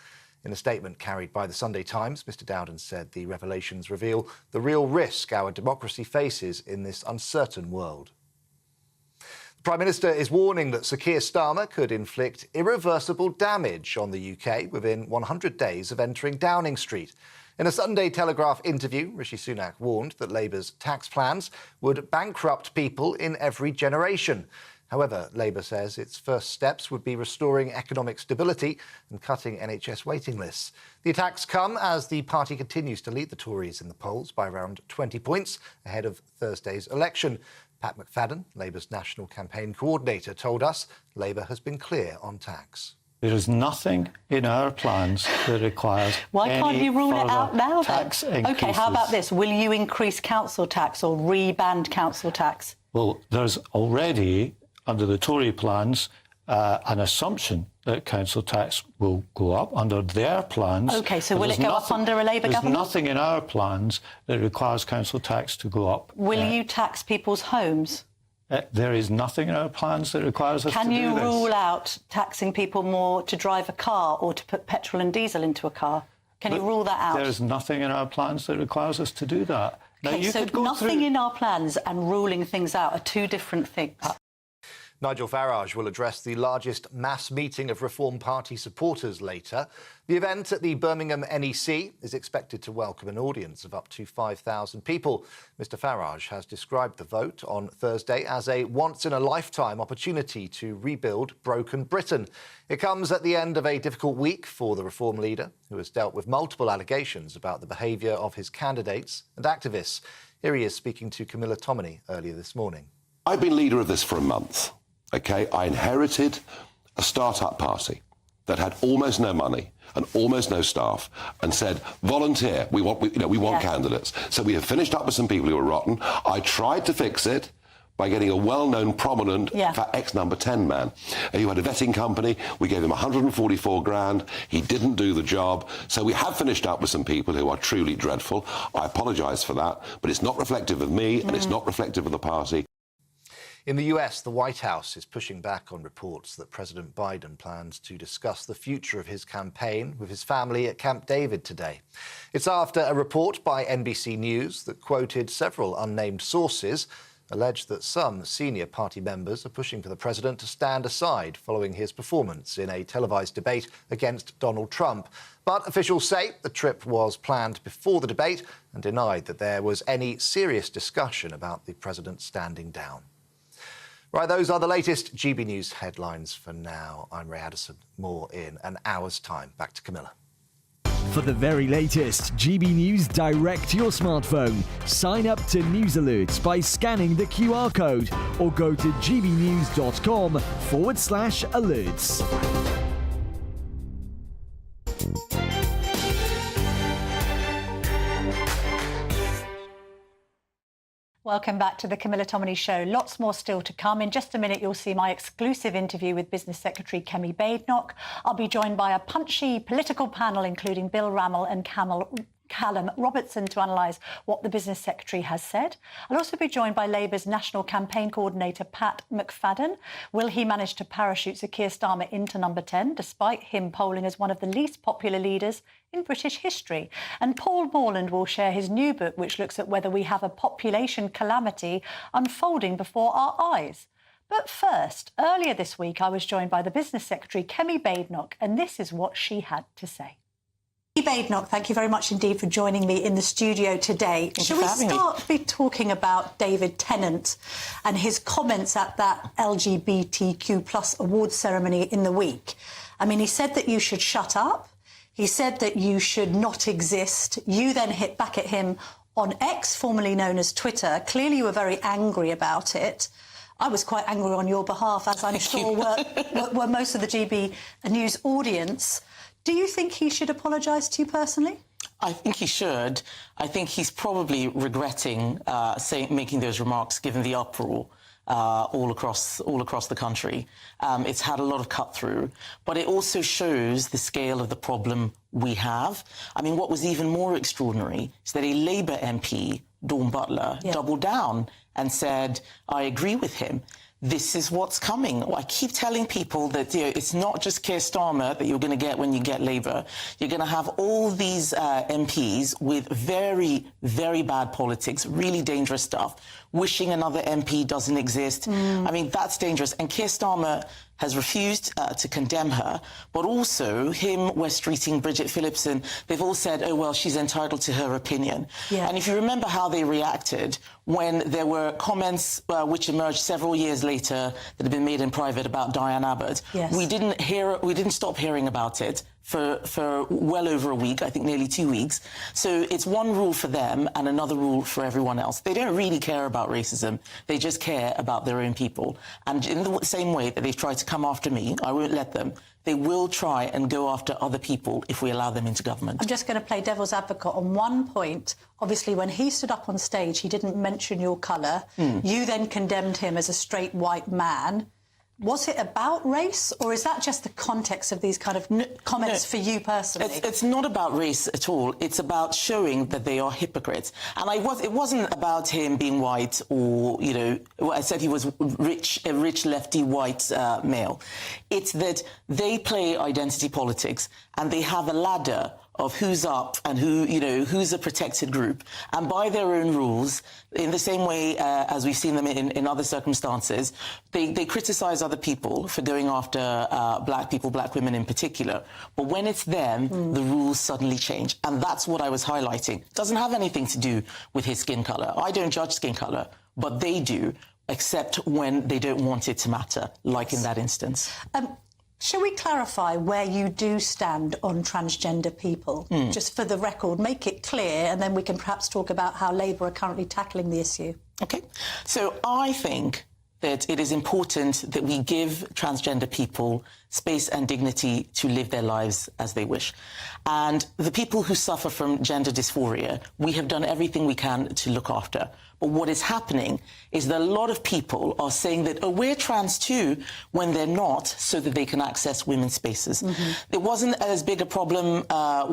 In a statement carried by the Sunday Times, Mr Dowden said the revelations reveal the real risk our democracy faces in this uncertain world. The Prime Minister is warning that Sir Keir Starmer could inflict irreversible damage on the UK within 100 days of entering Downing Street. In a Sunday Telegraph interview, Rishi Sunak warned that Labour's tax plans would bankrupt people in every generation. However, Labour says its first steps would be restoring economic stability and cutting NHS waiting lists. The attacks come as the party continues to lead the Tories in the polls by around 20 points ahead of Thursday's election. Pat McFadden, Labour's National Campaign Coordinator, told us Labour has been clear on tax. There is nothing in our plans that requires Why can't you rule it out now, tax then? increases. OK, how about this? Will you increase council tax or reband council tax? Well, there's already, under the Tory plans, an assumption that council tax will go up under their plans. OK, so will it go up under a Labour government? There's nothing in our plans that requires council tax to go up. Will you tax people's homes? There is nothing in our plans that requires us to do this. Can you rule out taxing people more to drive a car or to put petrol and diesel into a car? Can you rule that out? There's nothing in our plans that requires us to do that. Now, OK, so nothing in our plans and ruling things out are two different things. Nigel Farage will address the largest mass meeting of Reform Party supporters later. The event at the Birmingham NEC is expected to welcome an audience of up to 5,000 people. Mr Farage has described the vote on Thursday as a once-in-a-lifetime opportunity to rebuild broken Britain. It comes at the end of a difficult week for the Reform leader, who has dealt with multiple allegations about the behaviour of his candidates and activists. Here he is speaking to Camilla Tominey earlier this morning. I've been leader of this for a month. OK, I inherited a start-up party that had almost no money and almost no staff and said, volunteer, we want candidates. So we have finished up with some people who were rotten. I tried to fix it by getting a well-known, prominent, for X number 10 man who had a vetting company. We gave him 144 grand. He didn't do the job. So we have finished up with some people who are truly dreadful. I apologise for that, but it's not reflective of me and it's not reflective of the party. In the US, the White House is pushing back on reports that President Biden plans to discuss the future of his campaign with his family at Camp David today. It's after a report by NBC News that quoted several unnamed sources alleged that some senior party members are pushing for the president to stand aside following his performance in a televised debate against Donald Trump. But officials say the trip was planned before the debate and denied that there was any serious discussion about the president standing down. Right, those are the latest GB News headlines for now. I'm Ray Addison. More in an hour's time. Back to Camilla. For the very latest GB News direct to your smartphone, sign up to News Alerts by scanning the QR code or go to gbnews.com/alerts. Welcome back to the Camilla Tominey Show. Lots more still to come. In just a minute, you'll see my exclusive interview with Business Secretary Kemi Badenoch. I'll be joined by a punchy political panel, including Bill Rammell and Callum Robertson, to analyse what the Business Secretary has said. I'll also be joined by Labour's National Campaign Coordinator Pat McFadden. Will he manage to parachute Sir Keir Starmer into number 10, despite him polling as one of the least popular leaders in British history? And Paul Morland will share his new book, which looks at whether we have a population calamity unfolding before our eyes. But first, earlier this week, I was joined by the Business Secretary, Kemi Badenoch, and this is what she had to say. Kemi Badenoch, thank you very much indeed for joining me in the studio today. Shall we start by talking about David Tennant and his comments at that LGBTQ+ awards ceremony in the week? I mean, he said that you should shut up. He said that you should not exist. You then hit back at him on X, formerly known as Twitter. Clearly, you were very angry about it. I was quite angry on your behalf, as I'm sure were most of the GB News audience. Do you think he should apologise to you personally? I think he should. I think he's probably regretting making those remarks, given the uproar all across the country. It's had a lot of cut through, but it also shows the scale of the problem we have. I mean, what was even more extraordinary is that a Labour MP, Dawn Butler, doubled down and said, I agree with him. This is what's coming. I keep telling people that it's not just Keir Starmer that you're going to get when you get Labour. You're going to have all these MPs with very, very bad politics, really dangerous stuff, wishing another MP doesn't exist. I mean, that's dangerous. And Keir Starmer has refused to condemn her, but also him, West Streeting, Bridget Phillipson, they've all said, oh, well, she's entitled to her opinion. And if you remember how they reacted when there were comments which emerged several years later that had been made in private about Diane Abbott, we didn't stop hearing about it for well over a week, I think nearly 2 weeks. So it's one rule for them and another rule for everyone else. They don't really care about racism. They just care about their own people. And in the same way that they've tried to come after me, I won't let them. They will try and go after other people if we allow them into government. I'm just going to play devil's advocate on one point. Obviously, when he stood up on stage, he didn't mention your colour. You then condemned him as a straight white man. Was it about race, or is that just the context of these kind of comments for you personally? It's not about race at all. It's about showing that they are hypocrites. And it wasn't about him being white or, you know, I said he was a rich lefty white male. It's that they play identity politics and they have a ladder of who's up and who's a protected group. And by their own rules, in the same way as we've seen them in other circumstances, they criticise other people for going after black people, black women in particular. But when it's them, the rules suddenly change. And that's what I was highlighting. It doesn't have anything to do with his skin colour. I don't judge skin colour, but they do, except when they don't want it to matter, like in that instance. Shall we clarify where you do stand on transgender people? Just for the record, make it clear, and then we can perhaps talk about how Labour are currently tackling the issue. OK. So I think that it is important that we give transgender people space and dignity to live their lives as they wish. And the people who suffer from gender dysphoria, we have done everything we can to look after. But what is happening is that a lot of people are saying that, oh, we're trans too, when they're not, so that they can access women's spaces. It wasn't as big a problem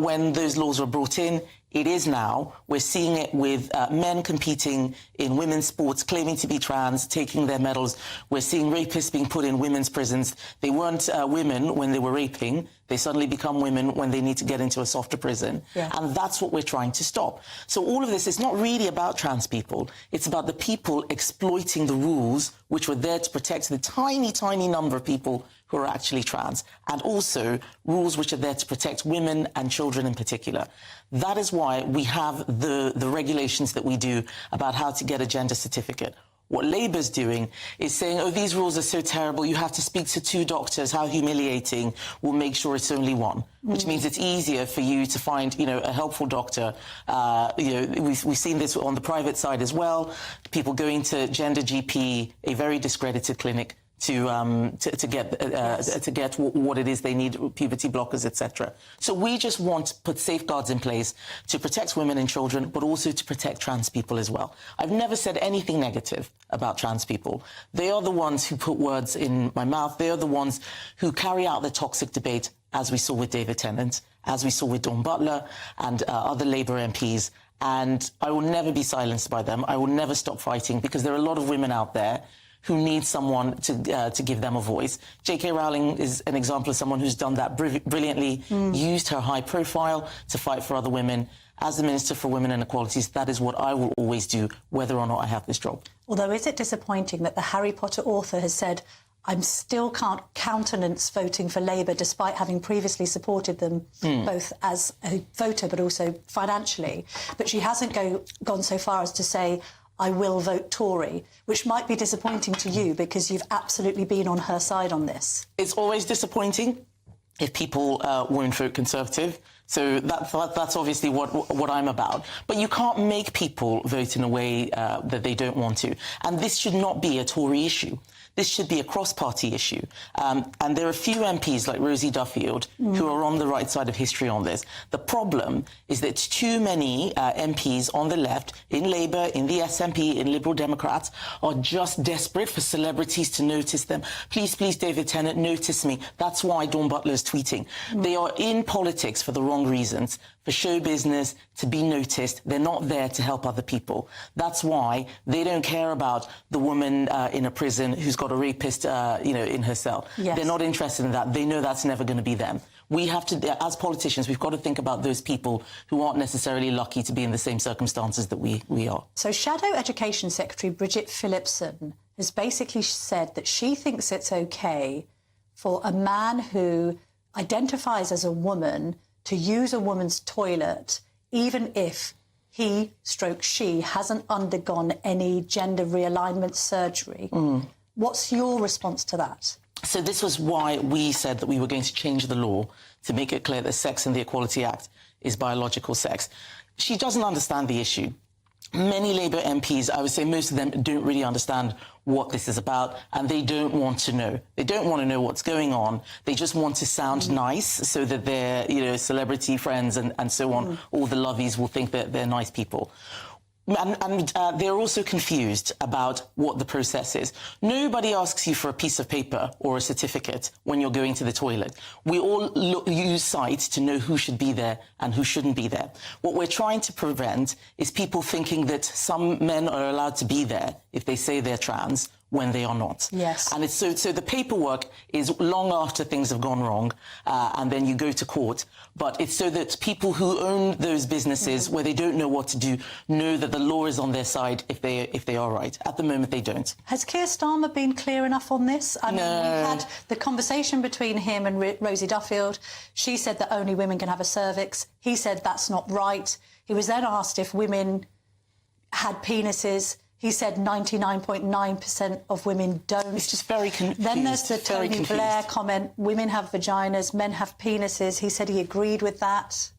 when those laws were brought in. It is now. We're seeing it with men competing in women's sports, claiming to be trans, taking their medals. We're seeing rapists being put in women's prisons. They weren't women when they were raping. They suddenly become women when they need to get into a softer prison. And that's what we're trying to stop. So all of this is not really about trans people. It's about the people exploiting the rules which were there to protect the tiny, tiny number of people who are actually trans, and also rules which are there to protect women and children in particular. That is why we have the regulations that we do about how to get a gender certificate. What Labour's doing is saying, oh, these rules are so terrible, you have to speak to 2 doctors, how humiliating, we'll make sure it's only 1. Which means it's easier for you to find, a helpful doctor. We've seen this on the private side as well, people going to Gender GP, a very discredited clinic, to get what it is they need, puberty blockers, etc. So we just want to put safeguards in place to protect women and children, but also to protect trans people as well. I've never said anything negative about trans people. They are the ones who put words in my mouth. They are the ones who carry out the toxic debate, as we saw with David Tennant, as we saw with Dawn Butler and other Labour MPs. And I will never be silenced by them. I will never stop fighting, because there are a lot of women out there who need someone to give them a voice. J.K. Rowling is an example of someone who's done that brilliantly, used her high profile to fight for other women. As the Minister for Women and Equalities, that is what I will always do, whether or not I have this job. Although, is it disappointing that the Harry Potter author has said, I still can't countenance voting for Labour despite having previously supported them both as a voter but also financially, but she hasn't gone so far as to say, I will vote Tory, which might be disappointing to you because you've absolutely been on her side on this. It's always disappointing. if people won't vote Conservative. So that's obviously what I'm about. But you can't make people vote in a way that they don't want to. And this should not be a Tory issue. This should be a cross-party issue. And there are a few MPs like Rosie Duffield who are on the right side of history on this. The problem is that too many MPs on the left, in Labour, in the SNP, in Liberal Democrats, are just desperate for celebrities to notice them. Please, please, David Tennant, notice me. That's why Dawn Butler's tweeting. They are in politics for the wrong reasons, for show business, to be noticed. They're not there to help other people. That's why they don't care about the woman in a prison who's got a rapist, in her cell. Yes. They're not interested in that. They know that's never going to be them. We have to, as politicians, we've got to think about those people who aren't necessarily lucky to be in the same circumstances that we are. So Shadow Education Secretary Bridget Phillipson has basically said that she thinks it's OK for a man who identifies as a woman to use a woman's toilet, even if he/she hasn't undergone any gender realignment surgery. What's your response to that? So this was why we said that we were going to change the law to make it clear that Sex and the Equality Act is biological sex. She doesn't understand the issue. Many Labour MPs, I would say most of them, don't really understand what this is about, and they don't want to know. They don't want to know what's going on. They just want to sound nice so that their, celebrity friends and so on, all the lovies will think that they're nice people. And they're also confused about what the process is. Nobody asks you for a piece of paper or a certificate when you're going to the toilet. We all use sight to know who should be there and who shouldn't be there. What we're trying to prevent is people thinking that some men are allowed to be there if they say they're trans when they are not. Yes. And it's so the paperwork is long after things have gone wrong, and then you go to court. But it's so that people who own those businesses where they don't know what to do know that the law is on their side if they are right. At the moment, they don't. Has Keir Starmer been clear enough on this? I mean, we had the conversation between him and Rosie Duffield. She said that only women can have a cervix. He said that's not right. He was then asked if women had penises. He said 99.9% of women don't. It's just very confused. Then there's the Tony Blair comment, women have vaginas, men have penises. He said he agreed with that.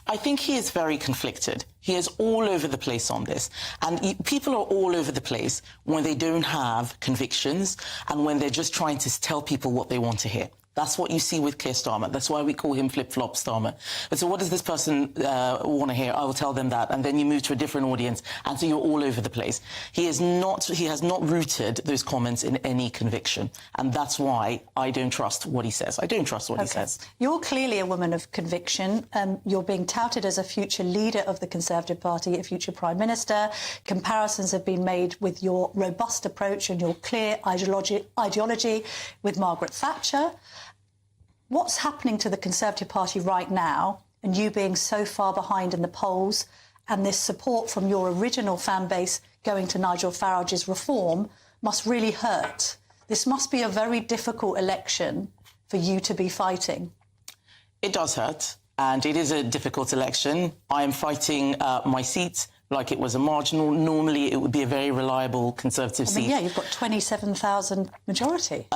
I think he is very conflicted. He is all over the place on this. And people are all over the place when they don't have convictions and when they're just trying to tell people what they want to hear. That's what you see with Keir Starmer. That's why we call him Flip-Flop Starmer. But so what does this person want to hear? I will tell them that. And then you move to a different audience. And so you're all over the place. He has not rooted those comments in any conviction. And that's why I don't trust what he says. I don't trust what he says. You're clearly a woman of conviction. You're being touted as a future leader of the Conservative Party, a future Prime Minister. Comparisons have been made with your robust approach and your clear ideology with Margaret Thatcher. What's happening to the Conservative Party right now, and you being so far behind in the polls, and this support from your original fan base going to Nigel Farage's reform must really hurt? This must be a very difficult election for you to be fighting. It does hurt, and it is a difficult election. I am fighting my seat like it was a marginal. Normally, it would be a very reliable Conservative seat. Yeah, you've got 27,000 majority.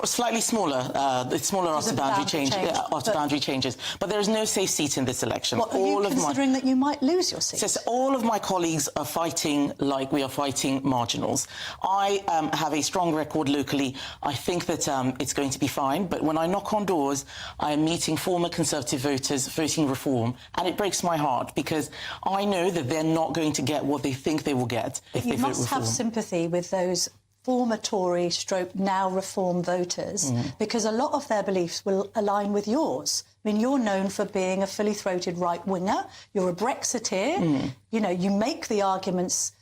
Slightly smaller. It's smaller after boundary changes. But there is no safe seat in this election. What, are you considering that you might lose your seat? Yes, all of my colleagues are fighting like we are fighting marginals. I have a strong record locally. I think that it's going to be fine. But when I knock on doors, I am meeting former Conservative voters voting reform, and it breaks my heart because I know that they're not going to get what they think they will get if they vote reform. You must have sympathy with those former Tory / now Reform voters because a lot of their beliefs will align with yours. I mean, you're known for being a fully throated right-winger. You're a Brexiteer. You know, you make the arguments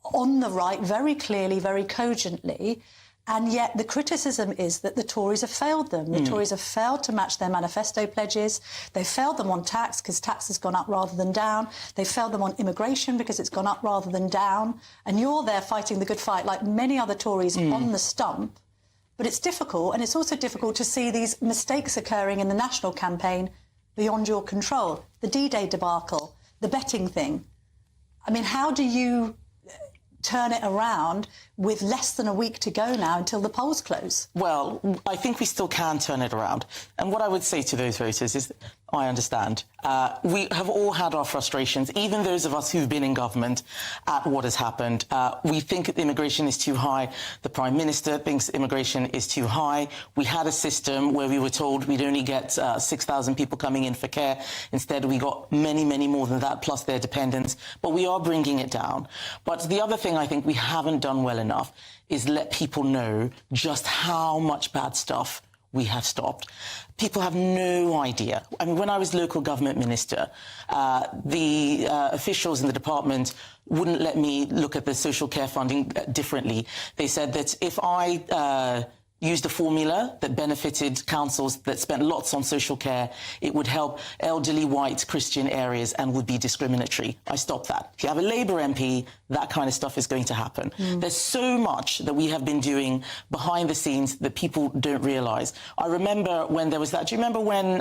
on the right very clearly, very cogently. And yet the criticism is that the Tories have failed them. The Tories have failed to match their manifesto pledges. They've failed them on tax because tax has gone up rather than down. They've failed them on immigration because it's gone up rather than down. And you're there fighting the good fight like many other Tories on the stump. But it's difficult, and it's also difficult to see these mistakes occurring in the national campaign beyond your control. The D-Day debacle, the betting thing. I mean, how do you turn it around with less than a week to go now until the polls close? Well, I think we still can turn it around. And what I would say to those voters is, I understand. We have all had our frustrations, even those of us who've been in government, at what has happened. We think immigration is too high. The Prime Minister thinks immigration is too high. We had a system where we were told we'd only get 6,000 people coming in for care. Instead, we got many, many more than that, plus their dependents. But we are bringing it down. But the other thing I think we haven't done well enough is let people know just how much bad stuff we have stopped. People have no idea. I mean, when I was local government minister, the officials in the department wouldn't let me look at the social care funding differently. They said that if I used a formula that benefited councils that spent lots on social care, it would help elderly white Christian areas and would be discriminatory. I stopped that. If you have a Labour MP, that kind of stuff is going to happen. There's so much that we have been doing behind the scenes that people don't realise. I remember when there was that. Do you remember when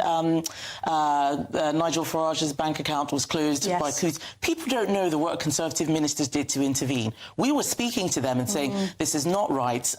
Nigel Farage's bank account was closed by Coots? People don't know the work Conservative ministers did to intervene. We were speaking to them and saying, this is not right,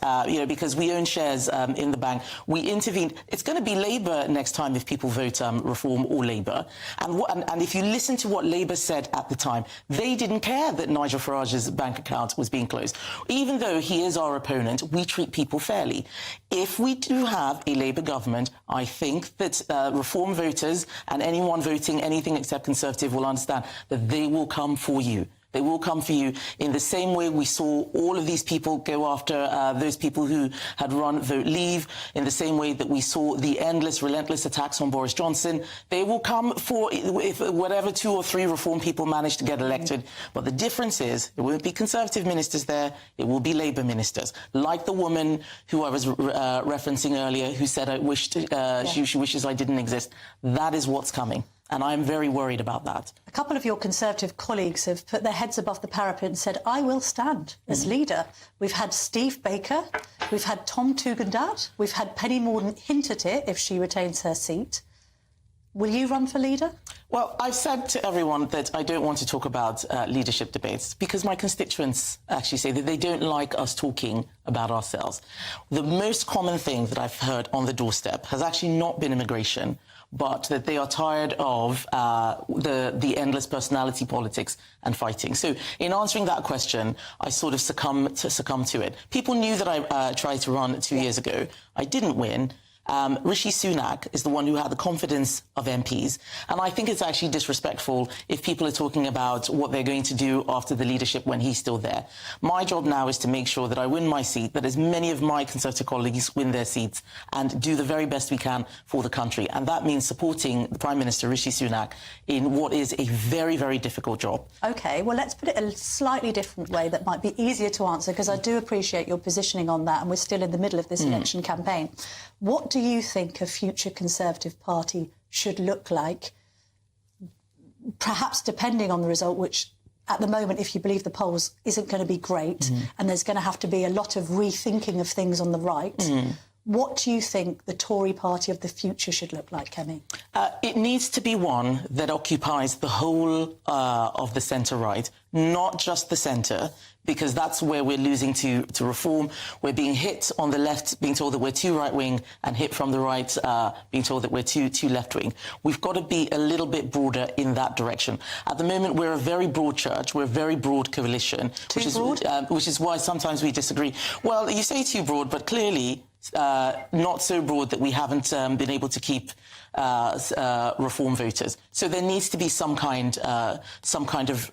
because we own shares in the bank. We intervened. It's going to be Labour next time if people vote Reform or Labour. And if you listen to what Labour said at the time, they didn't care that Nigel Farage's bank account was being closed. Even though he is our opponent, we treat people fairly. If we do have a Labour government, I think that Reform voters and anyone voting anything except Conservative will understand that they will come for you. They will come for you in the same way we saw all of these people go after those people who had run Vote Leave, in the same way that we saw the endless, relentless attacks on Boris Johnson. They will come for if whatever 2 or 3 Reform people manage to get elected. But the difference is it won't be Conservative ministers there, it will be Labour ministers. Like the woman who I was referencing earlier, who said she wishes I didn't exist. That is what's coming. And I'm very worried about that. A couple of your Conservative colleagues have put their heads above the parapet and said, I will stand as leader. We've had Steve Baker, we've had Tom Tugendhat, we've had Penny Mordaunt hint at it if she retains her seat. Will you run for leader? Well, I've said to everyone that I don't want to talk about leadership debates because my constituents actually say that they don't like us talking about ourselves. The most common thing that I've heard on the doorstep has actually not been immigration, but that they are tired of the endless personality politics and fighting. So in answering that question, I sort of succumb to it. People knew that I tried to run 2 years ago. I didn't win. Rishi Sunak is the one who had the confidence of MPs. And I think it's actually disrespectful if people are talking about what they're going to do after the leadership when he's still there. My job now is to make sure that I win my seat, that as many of my Conservative colleagues win their seats and do the very best we can for the country. And that means supporting the Prime Minister, Rishi Sunak, in what is a very, very difficult job. OK, well, let's put it a slightly different way that might be easier to answer, because I do appreciate your positioning on that, and we're still in the middle of this election campaign. What do you think a future Conservative Party should look like, perhaps depending on the result, which at the moment, if you believe the polls, isn't going to be great, and there's going to have to be a lot of rethinking of things on the right. What do you think the Tory party of the future should look like, Kemi? It needs to be one that occupies the whole of the centre-right, not just the centre, because that's where we're losing to Reform. We're being hit on the left, being told that we're too right-wing, and hit from the right, being told that we're too left-wing. We've got to be a little bit broader in that direction. At the moment, we're a very broad church. We're a very broad coalition. Which is why sometimes we disagree. Well, you say too broad, but clearly not so broad that we haven't been able to keep Reform voters. So there needs to be some kind of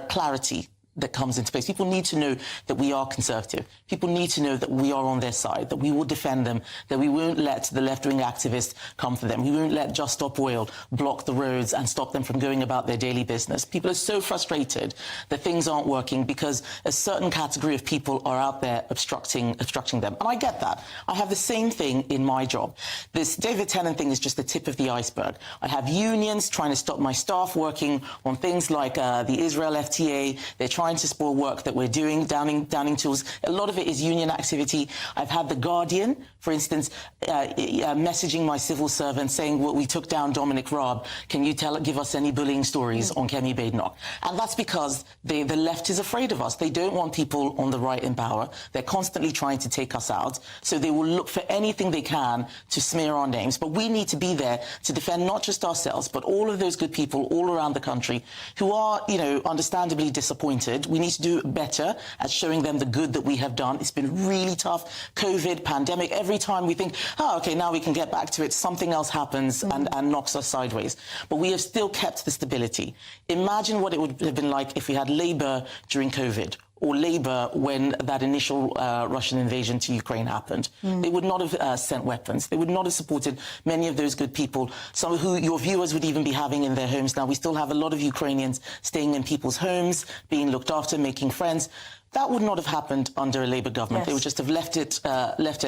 clarity that comes into place. People need to know that we are Conservative. People need to know that we are on their side, that we will defend them, that we won't let the left-wing activists come for them. We won't let Just Stop Oil block the roads and stop them from going about their daily business. People are so frustrated that things aren't working because a certain category of people are out there obstructing them. And I get that. I have the same thing in my job. This David Tennant thing is just the tip of the iceberg. I have unions trying to stop my staff working on things like the Israel FTA. They're trying trying to spoil work that we're doing, downing tools. A lot of it is union activity. I've had The Guardian, for instance, messaging my civil servant saying, well, we took down Dominic Raab. Can you give us any bullying stories on Kemi Badenoch? And that's because the left is afraid of us. They don't want people on the right in power. They're constantly trying to take us out. So they will look for anything they can to smear our names. But we need to be there to defend not just ourselves, but all of those good people all around the country who are, you know, understandably disappointed. We need to do better at showing them the good that we have done. It's been really tough. COVID, pandemic, every time we think, oh, OK, now we can get back to it, something else happens and knocks us sideways. But we have still kept the stability. Imagine what it would have been like if we had Labour during COVID, or Labour when that initial Russian invasion to Ukraine happened. They would not have sent weapons. They would not have supported many of those good people, some who your viewers would even be having in their homes now. We still have a lot of Ukrainians staying in people's homes, being looked after, making friends. That would not have happened under a Labour government. Yes. They would just have left it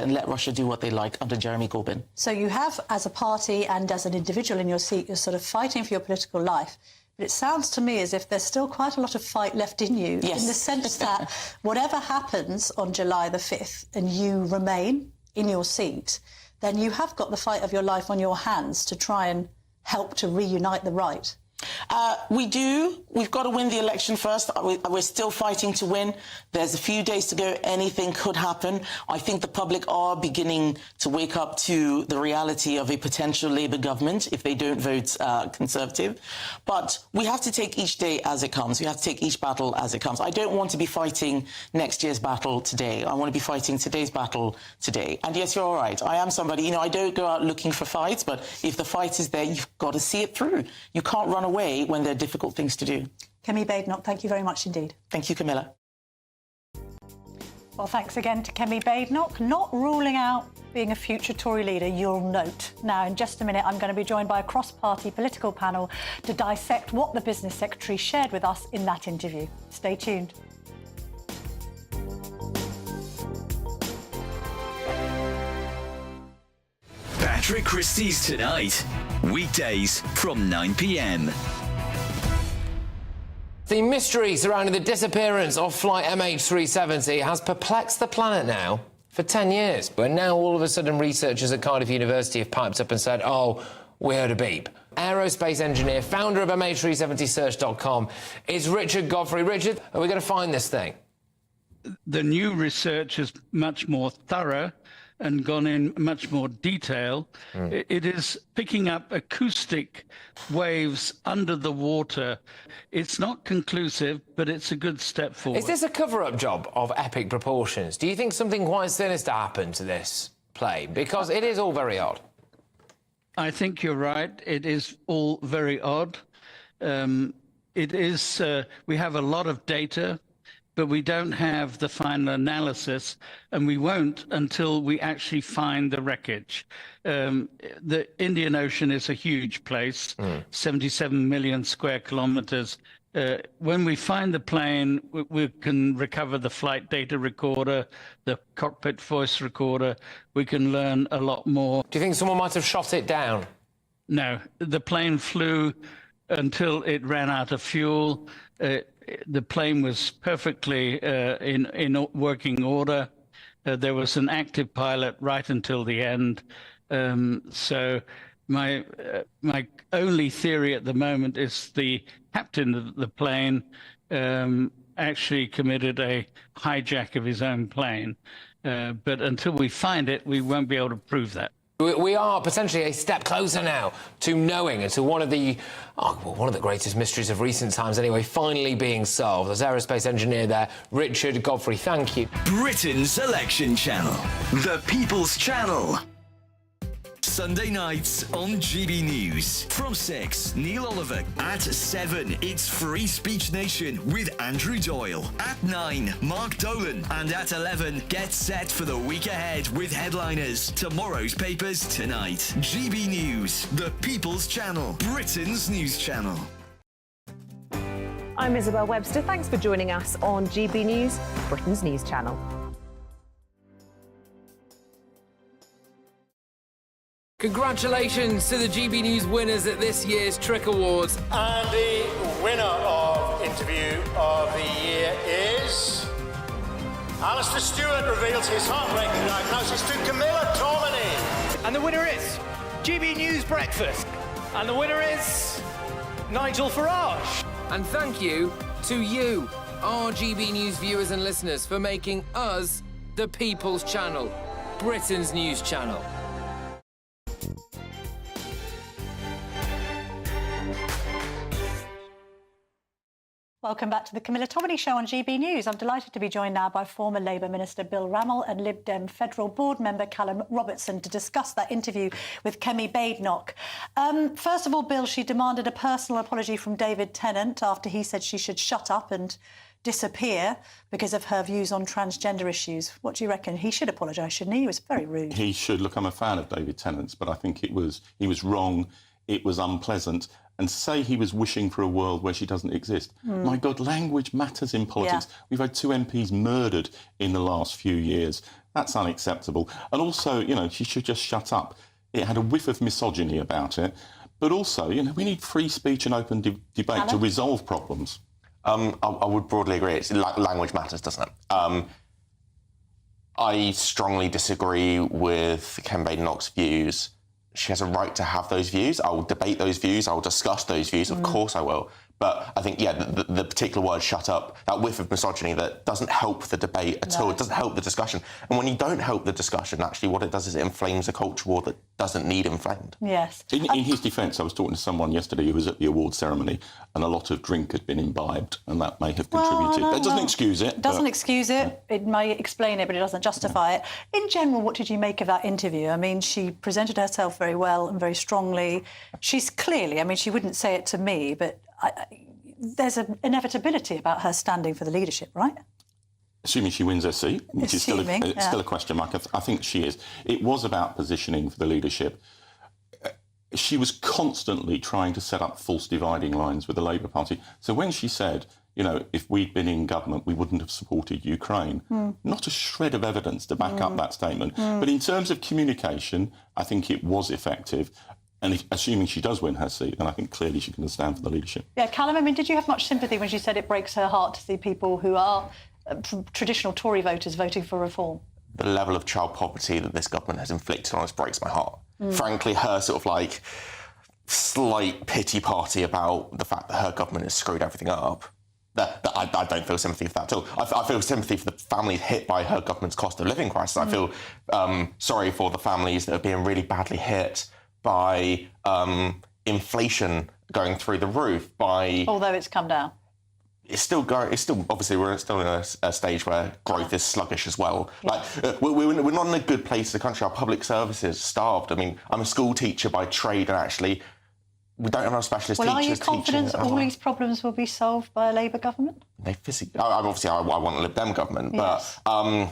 and let Russia do what they like under Jeremy Corbyn. So you have, as a party and as an individual in your seat, you're sort of fighting for your political life. But it sounds to me as if there's still quite a lot of fight left in you, yes. in the sense that whatever happens on July the 5th and you remain in your seat, then you have got the fight of your life on your hands to try and help to reunite the right. We do. We've got to win the election first. We're still fighting to win. There's a few days to go. Anything could happen. I think the public are beginning to wake up to the reality of a potential Labour government if they don't vote Conservative. But we have to take each day as it comes. We have to take each battle as it comes. I don't want to be fighting next year's battle today. I want to be fighting today's battle today. And yes, you're all right. I am somebody, you know, I don't go out looking for fights, but if the fight is there, you've got to see it through. You can't run away when there are difficult things to do. Kemi Badenoch, thank you very much indeed. Thank you, Camilla. Well, thanks again to Kemi Badenoch, not ruling out being a future Tory leader, you'll note. Now, in just a minute, I'm going to be joined by a cross-party political panel to dissect what the Business Secretary shared with us in that interview. Stay tuned. Patrick Christie's Tonight, weekdays from 9 p.m. The mystery surrounding the disappearance of flight MH370 has perplexed the planet now for 10 years. But now all of a sudden researchers at Cardiff University have piped up and said, oh, we heard a beep. Aerospace engineer, founder of MH370search.com is Richard Godfrey. Richard, are we going to find this thing? The new research is much more thorough and gone in much more detail. It is picking up acoustic waves under the water. It's not conclusive, but it's a good step forward. Is this a cover-up job of epic proportions? Do you think something quite sinister happened to this plane? Because it is all very odd. I think you're right. It is all very odd. It is. We have a lot of data, but we don't have the final analysis, and we won't until we actually find the wreckage. The Indian Ocean is a huge place, 77 million square kilometers. When we find the plane, we can recover the flight data recorder, the cockpit voice recorder. We can learn a lot more. Do you think someone might have shot it down? No, the plane flew until it ran out of fuel. The plane was perfectly in working order. There was an active pilot right until the end. So my only theory at the moment is the captain of the plane actually committed a hijack of his own plane. But until we find it, we won't be able to prove that. We are potentially a step closer now to knowing and to one of the greatest mysteries of recent times anyway, finally being solved. There's aerospace engineer there, Richard Godfrey. Thank you. Britain's election channel, the People's Channel. Sunday nights on GB News. From 6, Neil Oliver. At 7, it's Free Speech Nation with Andrew Doyle. At 9, Mark Dolan. And at 11, get set for the week ahead with headliners. Tomorrow's papers tonight. GB News, the People's Channel, Britain's news channel. I'm Isabel Webster. Thanks for joining us on GB News, Britain's news channel. Congratulations to the GB News winners at this year's Trick Awards. And the winner of interview of the year is... Alistair Stewart reveals his heartbreaking diagnosis to Camilla Tominey. And the winner is GB News Breakfast. And the winner is Nigel Farage. And thank you to you, our GB News viewers and listeners, for making us the People's Channel, Britain's news channel. Welcome back to the Camilla Tominey Show on GB News. I'm delighted to be joined now by former Labour Minister Bill Rammell and Lib Dem Federal Board member Callum Robertson to discuss that interview with Kemi Badenoch. First of all, Bill, she demanded a personal apology from David Tennant after he said she should shut up and disappear because of her views on transgender issues. What do you reckon? He should apologise, shouldn't he? He was very rude. He should. Look, I'm a fan of David Tennant's, but I think he was wrong. It was unpleasant. And say he was wishing for a world where she doesn't exist. My God, language matters in politics. Yeah. We've had 2 MPs murdered in the last few years. That's unacceptable. And also, you know, she should just shut up. It had a whiff of misogyny about it. But also, you know, we need free speech and open debate to resolve problems. I would broadly agree. It's language matters, doesn't it? I strongly disagree with Kemi Badenoch's views. She has a right to have those views. I will debate those views. I will discuss those views. Of course I will. But I think, yeah, the particular word shut up, that whiff of misogyny that doesn't help the debate at all. It doesn't help the discussion. And when you don't help the discussion, actually what it does is it inflames a culture war that doesn't need inflamed. Yes. In his defence, I was talking to someone yesterday who was at the award ceremony and a lot of drink had been imbibed and that may have contributed. That doesn't excuse it. Doesn't excuse it. It may explain it, but it doesn't justify it. In general, what did you make of that interview? I mean, she presented herself very well and very strongly. She's clearly, I mean, she wouldn't say it to me, but there's an inevitability about her standing for the leadership, right? Assuming she wins her seat, which is still a question mark. I think she is. It was about positioning for the leadership. She was constantly trying to set up false dividing lines with the Labour Party. So when she said, you know, if we'd been in government, we wouldn't have supported Ukraine, not a shred of evidence to back up that statement. But in terms of communication, I think it was effective. And assuming she does win her seat, then I think clearly she can stand for the leadership. Yeah, Callum, I mean, did you have much sympathy when she said it breaks her heart to see people who are traditional Tory voters voting for reform? The level of child poverty that this government has inflicted on us breaks my heart. Frankly, her sort of like slight pity party about the fact that her government has screwed everything up, I don't feel sympathy for that at all. I feel sympathy for the families hit by her government's cost of living crisis. I feel sorry for the families that are being really badly hit by inflation going through the roof, although it's come down. It's still going. It's still obviously we're still in a stage where growth is sluggish as well. Yeah. Like we're not in a good place in the country. Our public services starved. I mean, I'm a school teacher by trade, and actually we don't have enough specialist teachers. Well, are you confident that all these problems will be solved by a Labour government? They physically. I want a Lib Dem government, yes. But.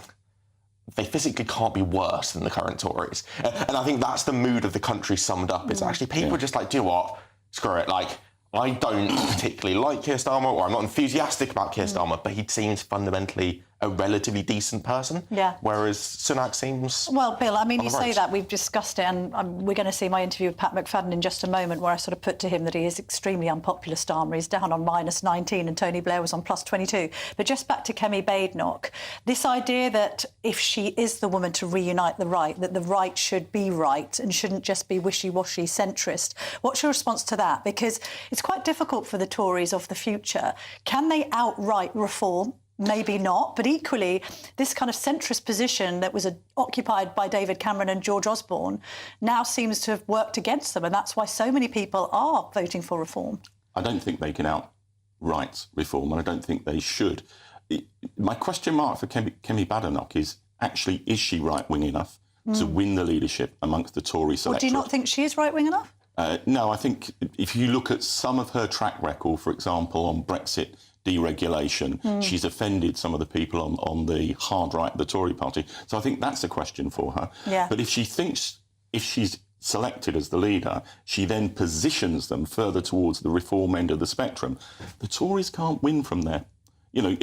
They physically can't be worse than the current Tories. And I think that's the mood of the country summed up. It's actually people are just like, do you know what? Screw it. Like, I don't particularly like Keir Starmer, or I'm not enthusiastic about Keir Starmer, but he seems fundamentally a relatively decent person. Yeah. Whereas Sunak seems... Well, Bill, I mean, you say that, we've discussed it, and we're going to see my interview with Pat McFadden in just a moment, where I sort of put to him that he is extremely unpopular, Starmer. He's down on -19 and Tony Blair was on +22. But just back to Kemi Badenoch, this idea that if she is the woman to reunite the right, that the right should be right and shouldn't just be wishy-washy centrist. What's your response to that? Because it's quite difficult for the Tories of the future. Can they outright reform? Maybe not, but equally, this kind of centrist position that was occupied by David Cameron and George Osborne now seems to have worked against them, and that's why so many people are voting for reform. I don't think they can outright reform, and I don't think they should. My question mark for Kemi Badenoch is, actually, is she right-wing enough to win the leadership amongst the Tory electorate? Well, do you not think she is right-wing enough? No, I think if you look at some of her track record, for example, on Brexit deregulation, she's offended some of the people on the hard right of the Tory party. So I think that's a question for her. Yeah. But if she thinks, if she's selected as the leader, she then positions them further towards the reform end of the spectrum, the Tories can't win from there. You know,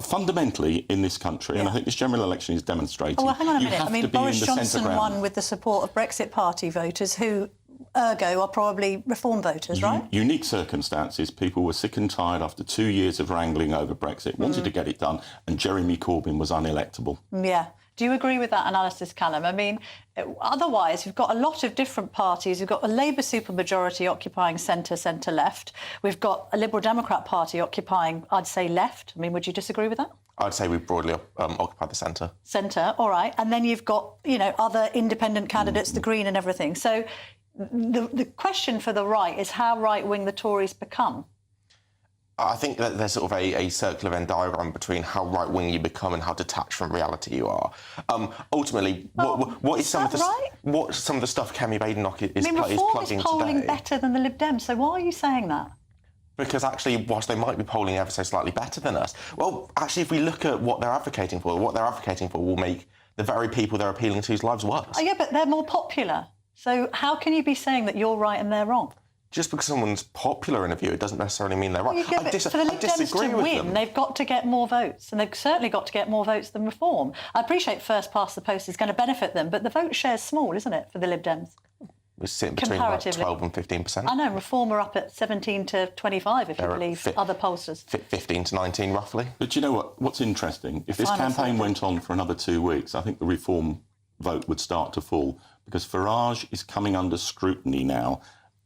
fundamentally in this country, and I think this general election is demonstrating... Oh, well, hang on a minute. I mean, Boris Johnson won with the support of Brexit Party voters who ergo are probably Reform voters, right? Unique circumstances. People were sick and tired after 2 years of wrangling over Brexit, wanted to get it done, and Jeremy Corbyn was unelectable. Yeah. Do you agree with that analysis, Callum? I mean, otherwise, we've got a lot of different parties. We've got a Labour supermajority occupying centre-left. We've got a Liberal Democrat Party occupying, I'd say, left. I mean, would you disagree with that? I'd say we broadly occupy the centre. Centre, all right. And then you've got, other independent candidates, the Green and everything. So the question for the right is how right-wing the Tories become. I think that there's sort of a circular Venn diagram between how right-wing you become and how detached from reality you are. Ultimately, what's some of the stuff Kemi Badenoch is plugging today? Reform is polling better than the Lib Dems, so why are you saying that? Because actually, whilst they might be polling ever so slightly better than us, well, actually, if we look at what they're advocating for will make the very people they're appealing to's lives worse. Oh, yeah, but they're more popular. So how can you be saying that you're right and they're wrong? Just because someone's popular in a view, it doesn't necessarily mean they're right. For the Lib Dems to win, they've got to get more votes, and they've certainly got to get more votes than Reform. I appreciate first past the post is going to benefit them, but the vote share's small, isn't it, for the Lib Dems? We're sitting between about 12 and 15%. I know, Reform are up at 17 to 25, if you believe other pollsters. 15 to 19, roughly. But you know what? What's interesting? If this campaign went on for another 2 weeks, I think the Reform vote would start to fall, because Farage is coming under scrutiny now,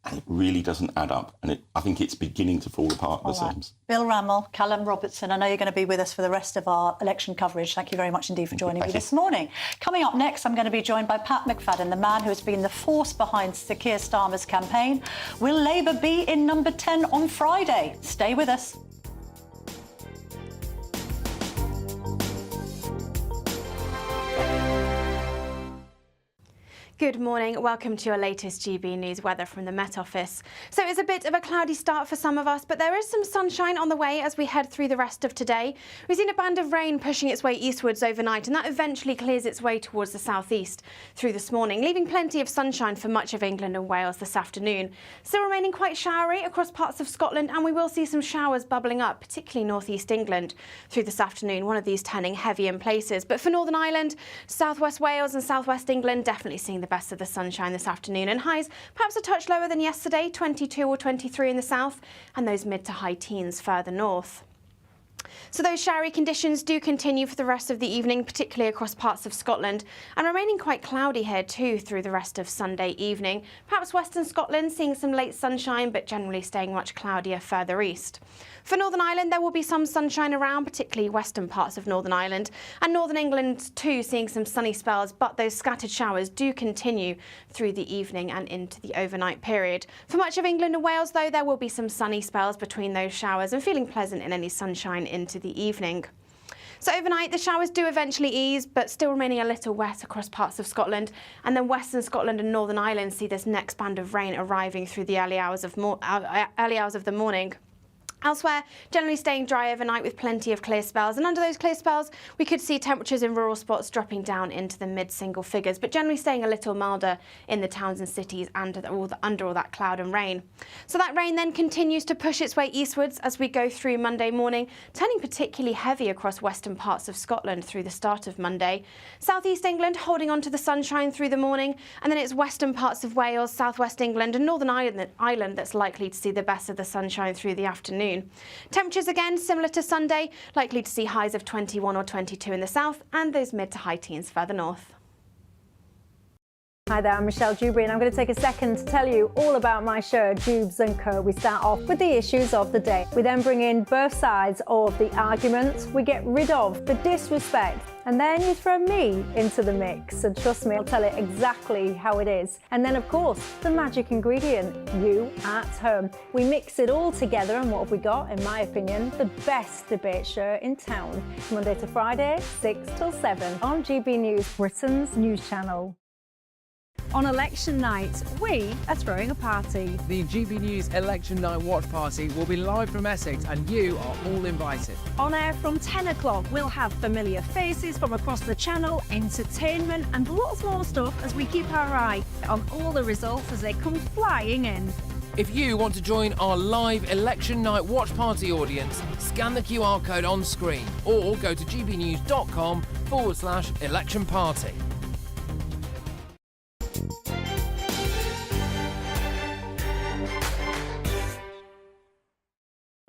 and it really doesn't add up. And I think it's beginning to fall apart at the seams. Bill Rammell, Callum Robertson, I know you're going to be with us for the rest of our election coverage. Thank you very much indeed for joining me this morning. Coming up next, I'm going to be joined by Pat McFadden, the man who has been the force behind Sir Keir Starmer's campaign. Will Labour be in number 10 on Friday? Stay with us. Good morning. Welcome to your latest GB News weather from the Met Office. So it's a bit of a cloudy start for some of us, but there is some sunshine on the way as we head through the rest of today. We've seen a band of rain pushing its way eastwards overnight, and that eventually clears its way towards the southeast through this morning, leaving plenty of sunshine for much of England and Wales this afternoon. Still remaining quite showery across parts of Scotland, and we will see some showers bubbling up, particularly northeast England through this afternoon, one of these turning heavy in places. But for Northern Ireland, southwest Wales and southwest England, definitely seeing the best of the sunshine this afternoon, and highs perhaps a touch lower than yesterday, 22 or 23 in the south, and those mid to high teens further north. So those showery conditions do continue for the rest of the evening, particularly across parts of Scotland, and remaining quite cloudy here too through the rest of Sunday evening. Perhaps western Scotland seeing some late sunshine, but generally staying much cloudier further east. For Northern Ireland, there will be some sunshine around, particularly western parts of Northern Ireland, and Northern England too seeing some sunny spells, but those scattered showers do continue through the evening and into the overnight period. For much of England and Wales, though, there will be some sunny spells between those showers and feeling pleasant in any sunshine into the evening. So overnight, the showers do eventually ease, but still remaining a little wet across parts of Scotland. And then Western Scotland and Northern Ireland see this next band of rain arriving through the early hours of the morning. Elsewhere, generally staying dry overnight with plenty of clear spells, and under those clear spells we could see temperatures in rural spots dropping down into the mid-single figures, but generally staying a little milder in the towns and cities under all that cloud and rain. So that rain then continues to push its way eastwards as we go through Monday morning, turning particularly heavy across western parts of Scotland through the start of Monday. Southeast England holding on to the sunshine through the morning, and then it's western parts of Wales, southwest England and Northern Ireland that's likely to see the best of the sunshine through the afternoon. Temperatures again similar to Sunday, likely to see highs of 21 or 22 in the south and those mid to high teens further north. Hi there, I'm Michelle Dewberry and I'm going to take a second to tell you all about my show, Dubes & Co. We start off with the issues of the day. We then bring in both sides of the arguments. We get rid of the disrespect. And then you throw me into the mix. And trust me, I'll tell it exactly how it is. And then, of course, the magic ingredient, you at home. We mix it all together and what have we got, in my opinion, the best debate show in town. Monday to Friday, 6 till 7 on GB News, Britain's news channel. On election night, we are throwing a party. The GB News Election Night Watch Party will be live from Essex and you are all invited. On air from 10 o'clock, we'll have familiar faces from across the channel, entertainment and lots more stuff as we keep our eye on all the results as they come flying in. If you want to join our live Election Night Watch Party audience, scan the QR code on screen or go to gbnews.com/election party.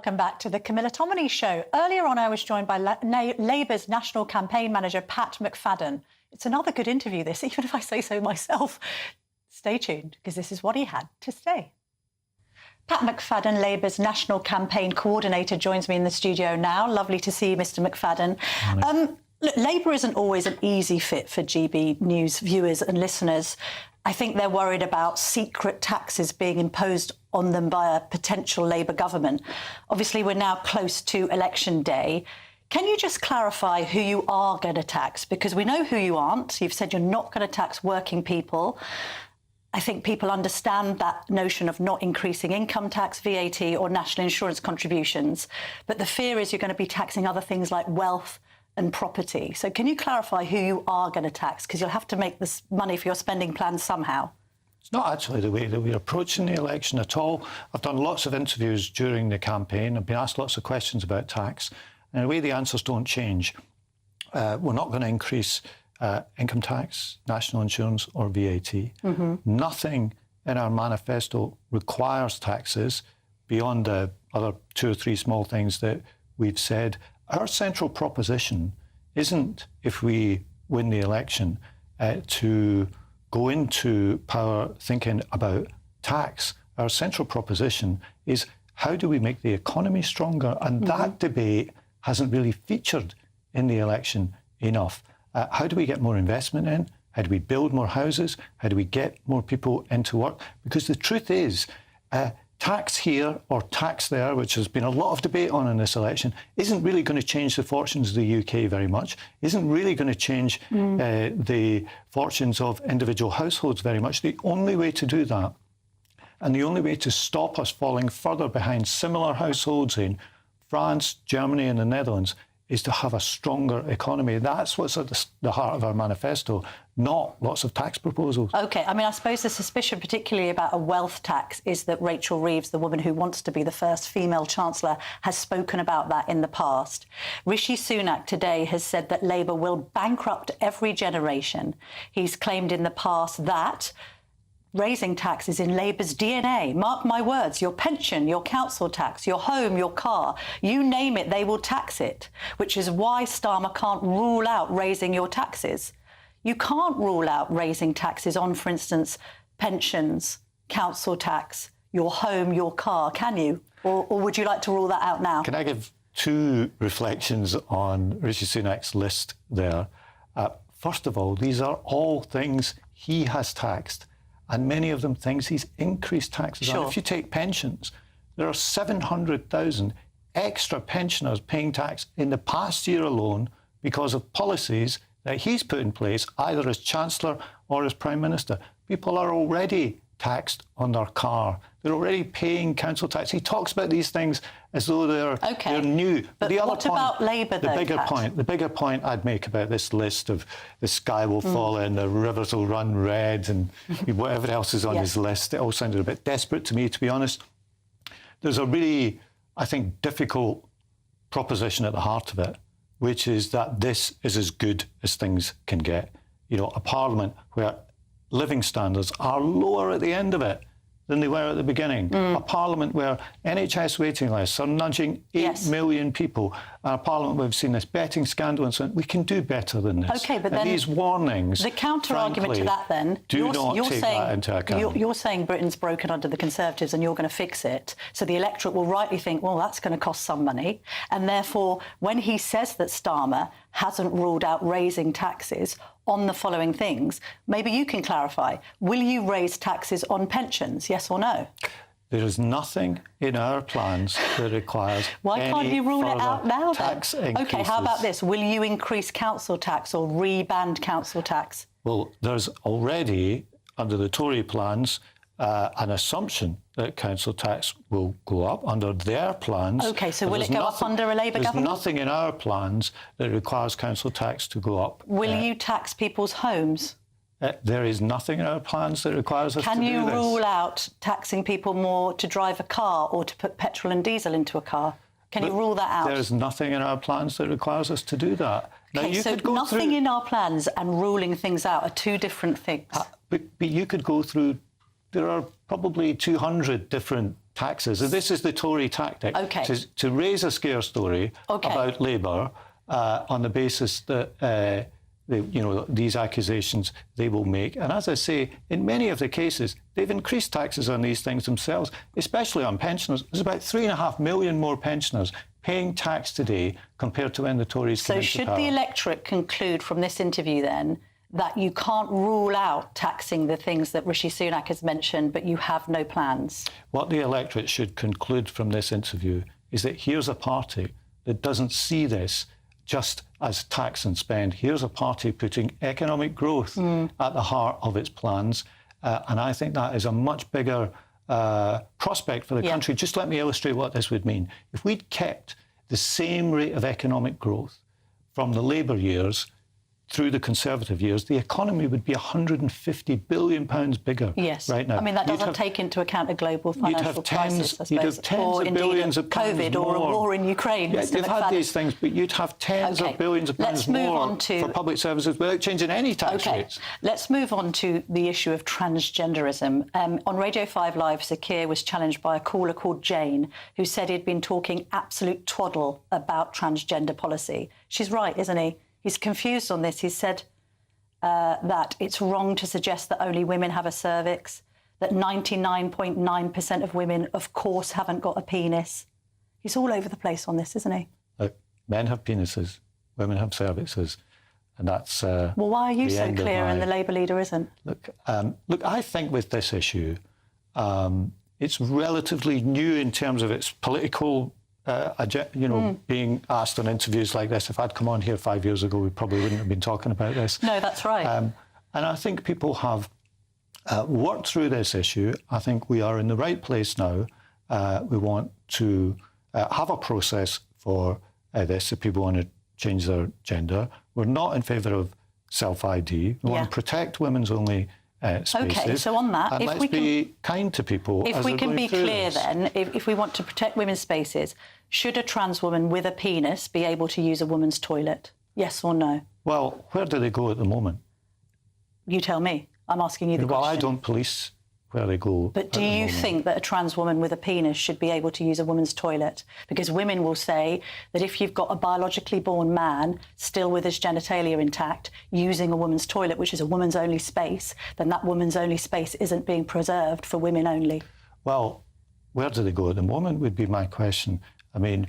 Welcome back to the Camilla Tominey Show. Earlier on, I was joined by Labour's National Campaign Manager, Pat McFadden. It's another good interview, this, even if I say so myself. Stay tuned, because this is what he had to say. Pat McFadden, Labour's National Campaign Coordinator, joins me in the studio now. Lovely to see you, Mr McFadden. Look, Labour isn't always an easy fit for GB News viewers and listeners. I think they're worried about secret taxes being imposed on them by a potential Labour government. Obviously, we're now close to election day. Can you just clarify who you are going to tax? Because we know who you aren't. You've said you're not going to tax working people. I think people understand that notion of not increasing income tax, VAT or national insurance contributions. But the fear is you're going to be taxing other things like wealth and property. So can you clarify who you are going to tax? Because you'll have to make this money for your spending plans somehow. It's not actually the way that we're approaching the election at all. I've done lots of interviews during the campaign. I've been asked lots of questions about tax. And in a way, the answers don't change. We're not going to increase income tax, national insurance or VAT. Nothing in our manifesto requires taxes beyond the other 2 or 3 small things that we've said. Our central proposition isn't, if we win the election, to go into power thinking about tax. Our central proposition is how do we make the economy stronger? And that debate hasn't really featured in the election enough. How do we get more investment in? How do we build more houses? How do we get more people into work? Because the truth is, tax here or tax there, which has been a lot of debate on in this election, isn't really going to change the fortunes of the UK very much, isn't really going to change the fortunes of individual households very much. The only way to do that, and the only way to stop us falling further behind similar households in France, Germany and the Netherlands, is to have a stronger economy. That's what's at the heart of our manifesto, not lots of tax proposals. OK, I mean, I suppose the suspicion, particularly about a wealth tax, is that Rachel Reeves, the woman who wants to be the first female Chancellor, has spoken about that in the past. Rishi Sunak today has said that Labour will bankrupt every generation. He's claimed in the past that raising taxes in Labour's DNA. Mark my words, your pension, your council tax, your home, your car, you name it, they will tax it, which is why Starmer can't rule out raising your taxes. You can't rule out raising taxes on, for instance, pensions, council tax, your home, your car, can you? Or would you like to rule that out now? Can I give 2 reflections on Rishi Sunak's list there? First of all, these are all things he has taxed, and many of them things he's increased taxes on. If you take pensions, there are 700,000 extra pensioners paying tax in the past year alone because of policies that he's put in place, either as Chancellor or as Prime Minister. People are already taxed on their car. They're already paying council tax. He talks about these things as though they're new. But the other what point, about Labour, though, the bigger point I'd make about this list of the sky will fall in, the rivers will run red, and whatever else is on his list, it all sounded a bit desperate to me, to be honest. There's a really, I think, difficult proposition at the heart of it, which is that this is as good as things can get. You know, a parliament where living standards are lower at the end of it than they were at the beginning. A parliament where NHS waiting lists are nudging 8 million people. A parliament where we've seen this betting scandal and so on. We can do better than this. OK, but and then these warnings, the counter-argument to that, then, do not take that into account. You're saying Britain's broken under the Conservatives and you're going to fix it. So the electorate will rightly think, well, that's going to cost some money. And therefore, when he says that Starmer hasn't ruled out raising taxes on the following things, maybe you can clarify. Will you raise taxes on pensions, yes or no? There is nothing in our plans that requires Why can't you rule it out now, then? Increases. OK, how about this? Will you increase council tax or reband council tax? Well, there's already, under the Tory plans, an assumption that council tax will go up under their plans. OK, so will it go up under a Labour government? There's nothing in our plans that requires council tax to go up. Will you tax people's homes? There is nothing in our plans that requires us to do this. Can you rule out taxing people more to drive a car or to put petrol and diesel into a car? Can you rule that out? There's nothing in our plans that requires us to do that. Now, okay, so nothing in our plans and ruling things out are 2 different things. But you could go through... There are probably 200 different taxes. And this is the Tory tactic, Okay. to raise a scare story about Labour on the basis that these accusations they will make. And as I say, in many of the cases, they've increased taxes on these things themselves, especially on pensioners. There's about 3.5 million more pensioners paying tax today compared to when the Tories came into So should power. the electorate conclude from this interview then that you can't rule out taxing the things that Rishi Sunak has mentioned, but you have no plans? What the electorate should conclude from this interview is that here's a party that doesn't see this just as tax and spend. Here's a party putting economic growth at the heart of its plans. And I think that is a much bigger prospect for the country. Just let me illustrate what this would mean. If we'd kept the same rate of economic growth from the Labour years through the Conservative years, the economy would be £150 billion bigger right now. I mean, that doesn't take into account a global financial crisis, I suppose. You'd have tens of billions of pounds COVID more. or a war in Ukraine. Yeah, Mr. you've had McFadden. these things, but you'd have tens of billions of pounds more for public services without changing any tax rates. Let's move on to the issue of transgenderism. On Radio 5 Live, Zakir was challenged by a caller called Jane, who said he'd been talking absolute twaddle about transgender policy. She's right, isn't he? He's confused on this. He said that it's wrong to suggest that only women have a cervix, that 99.9% of women, of course, haven't got a penis. He's all over the place on this, isn't he? Look, men have penises, women have cervixes, and that's well, why are you so clear and the Labour leader isn't? Look, I think with this issue, it's relatively new in terms of its political being asked on interviews like this. If I'd come on here 5 years ago, we probably wouldn't have been talking about this. No, that's right. And I think people have worked through this issue. I think we are in the right place now. We want to have a process for this if people want to change their gender. We're not in favour of self-ID. We want to protect women's only spaces. OK, so on that, and let's be kind to people. If we can be clear then, if we want to protect women's spaces, should a trans woman with a penis be able to use a woman's toilet? Yes or no? Well, where do they go at the moment? You tell me. I'm asking you the question. Well, I don't police where they go. But do you think that a trans woman with a penis should be able to use a woman's toilet? Because women will say that if you've got a biologically born man still with his genitalia intact using a woman's toilet, which is a woman's only space, then that woman's only space isn't being preserved for women only. Well, where do they go at the moment would be my question. I mean,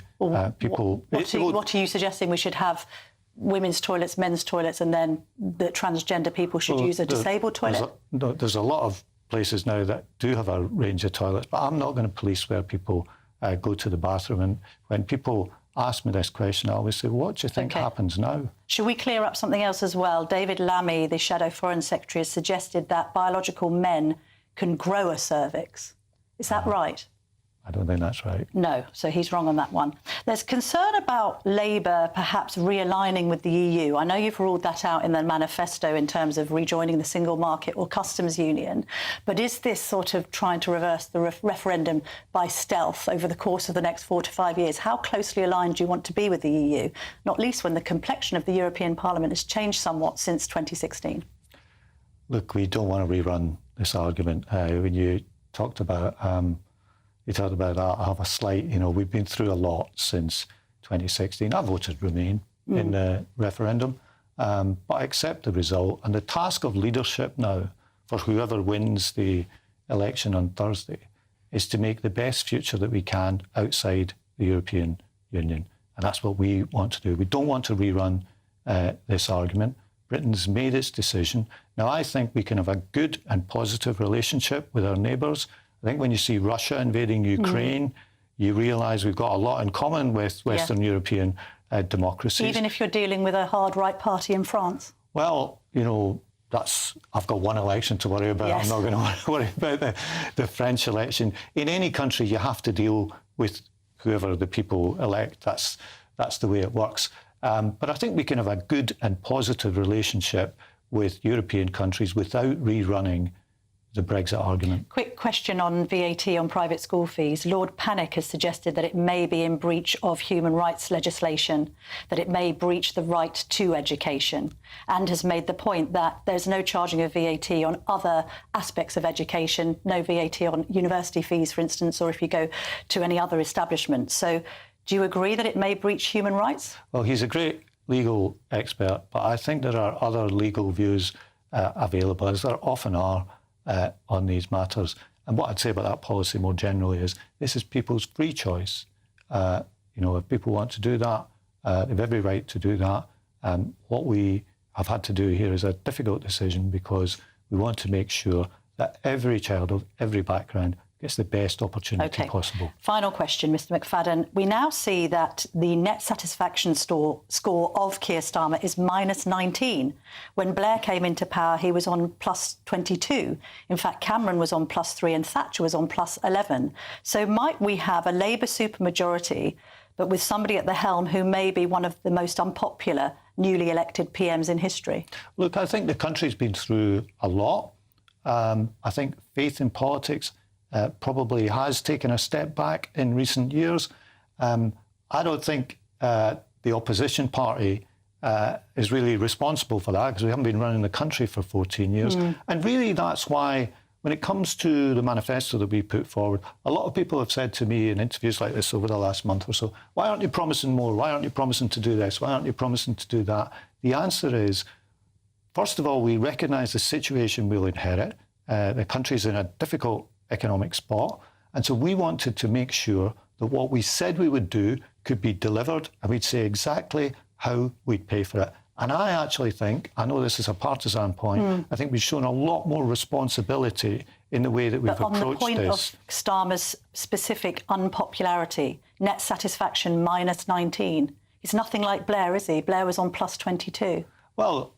people... What are you suggesting? We should have women's toilets, men's toilets, and then the transgender people should use a disabled toilet? There's a lot of places now that do have a range of toilets, but I'm not going to police where people go to the bathroom. And when people ask me this question, I always say, what do you think happens now? Should we clear up something else as well? David Lammy, the Shadow Foreign Secretary, has suggested that biological men can grow a cervix. Is that right? I don't think that's right. No, so he's wrong on that one. There's concern about Labour perhaps realigning with the EU. I know you've ruled that out in the manifesto in terms of rejoining the single market or customs union, but is this sort of trying to reverse the referendum by stealth over the course of the next 4 to 5 years? How closely aligned do you want to be with the EU, not least when the complexion of the European Parliament has changed somewhat since 2016? Look, we don't want to rerun this argument. When you talked about... I have a slight, we've been through a lot since 2016. I voted Remain in the referendum, but I accept the result. And the task of leadership now, for whoever wins the election on Thursday, is to make the best future that we can outside the European Union. And that's what we want to do. We don't want to rerun this argument. Britain's made its decision. Now, I think we can have a good and positive relationship with our neighbours. I think when you see Russia invading Ukraine, you realise we've got a lot in common with Western European democracies. Even if you're dealing with a hard right party in France? Well, I've got one election to worry about. Yes. I'm not going to worry about the French election. In any country, you have to deal with whoever the people elect. That's the way it works. But I think we can have a good and positive relationship with European countries without rerunning the Brexit argument. Quick question on VAT on private school fees. Lord Pannick has suggested that it may be in breach of human rights legislation, that it may breach the right to education, and has made the point that there's no charging of VAT on other aspects of education, no VAT on university fees, for instance, or if you go to any other establishment. So do you agree that it may breach human rights? Well, he's a great legal expert, but I think there are other legal views available, as there often are, on these matters. And what I'd say about that policy more generally is this is people's free choice. If people want to do that, they have every right to do that. What we have had to do here is a difficult decision because we want to make sure that every child of every background gets the best opportunity possible. Final question, Mr McFadden. We now see that the net satisfaction score of Keir Starmer is -19. When Blair came into power, he was on +22. In fact, Cameron was on +3 and Thatcher was on +11. So might we have a Labour supermajority, but with somebody at the helm who may be one of the most unpopular newly elected PMs in history? Look, I think the country's been through a lot. I think faith in politics probably has taken a step back in recent years. I don't think the opposition party is really responsible for that because we haven't been running the country for 14 years. And really that's why, when it comes to the manifesto that we put forward, a lot of people have said to me in interviews like this over the last month or so, why aren't you promising more? Why aren't you promising to do this? Why aren't you promising to do that? The answer is, first of all, we recognise the situation we'll inherit. The country's in a difficult economic spot. And so we wanted to make sure that what we said we would do could be delivered, and we'd say exactly how we'd pay for it. And I actually think, I know this is a partisan point, I think we've shown a lot more responsibility in the way that we've approached this. But on the point of Starmer's specific unpopularity, net satisfaction -19, he's nothing like Blair, is he? Blair was on +22. Well,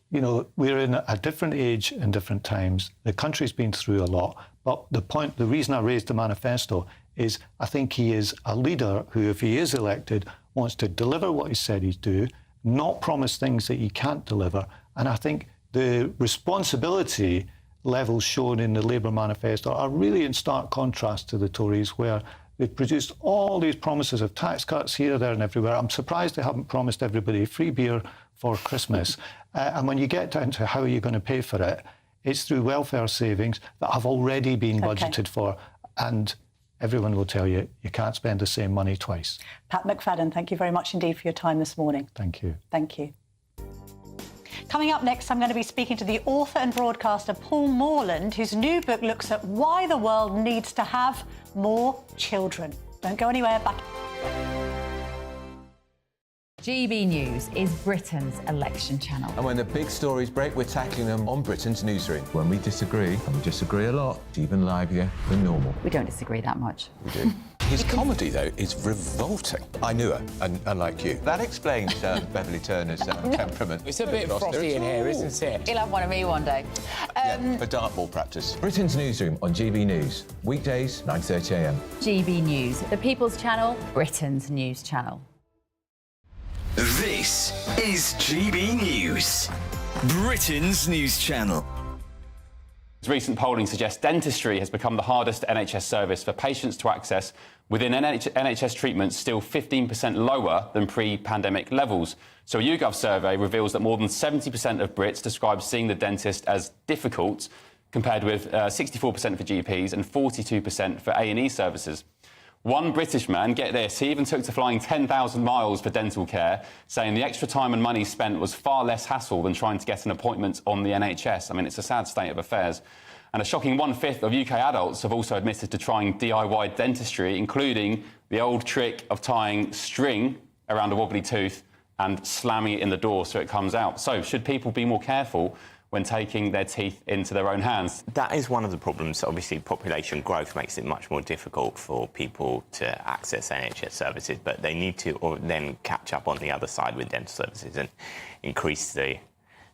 we're in a different age and different times. The country's been through a lot. But the reason I raised the manifesto is I think he is a leader who, if he is elected, wants to deliver what he said he'd do, not promise things that he can't deliver. And I think the responsibility levels shown in the Labour manifesto are really in stark contrast to the Tories, where they've produced all these promises of tax cuts here, there and everywhere. I'm surprised they haven't promised everybody free beer for Christmas. And when you get down to how are you going to pay for it, it's through welfare savings that have already been budgeted for. And everyone will tell you, you can't spend the same money twice. Pat McFadden, thank you very much indeed for your time this morning. Thank you. Thank you. Coming up next, I'm going to be speaking to the author and broadcaster Paul Morland, whose new book looks at why the world needs to have more children. Don't go anywhere. Back. GB News is Britain's election channel. And when the big stories break, we're tackling them on Britain's newsroom. When we disagree, and we disagree a lot, it's even livelier than normal. We don't disagree that much. We do. His comedy, though, is revolting. I knew her, unlike you. That explains Beverly Turner's temperament. It's a bit frosty in here, isn't it? He'll have one of me one day. For dartball practice. Britain's newsroom on GB News. Weekdays, 9:30 a.m. GB News, the People's Channel, Britain's news channel. This is GB News, Britain's news channel. Recent polling suggests dentistry has become the hardest NHS service for patients to access, within NHS treatments still 15% lower than pre-pandemic levels. So a YouGov survey reveals that more than 70% of Brits describe seeing the dentist as difficult, compared with 64% for GPs and 42% for A&E services. One British man, get this, he even took to flying 10,000 miles for dental care, saying the extra time and money spent was far less hassle than trying to get an appointment on the NHS. I mean, it's a sad state of affairs. And a shocking 1/5 of UK adults have also admitted to trying DIY dentistry, including the old trick of tying string around a wobbly tooth and slamming it in the door so it comes out. So, should people be more careful when taking their teeth into their own hands? That is one of the problems. Obviously, population growth makes it much more difficult for people to access NHS services, but they need to then catch up on the other side with dental services and increase the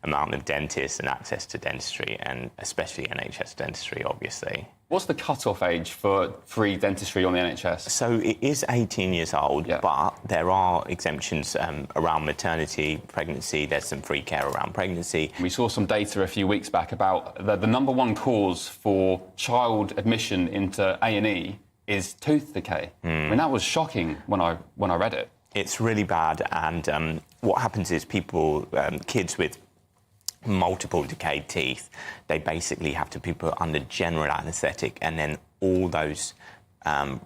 amount of dentists and access to dentistry, and especially NHS dentistry, obviously. What's the cut-off age for free dentistry on the NHS? So it is 18 years old, but there are exemptions around maternity, pregnancy. There's some free care around pregnancy. We saw some data a few weeks back about the number one cause for child admission into A&E is tooth decay. I mean, that was shocking when I read it. It's really bad, and what happens is kids with multiple decayed teeth, they basically have to be put under general anaesthetic, and then all those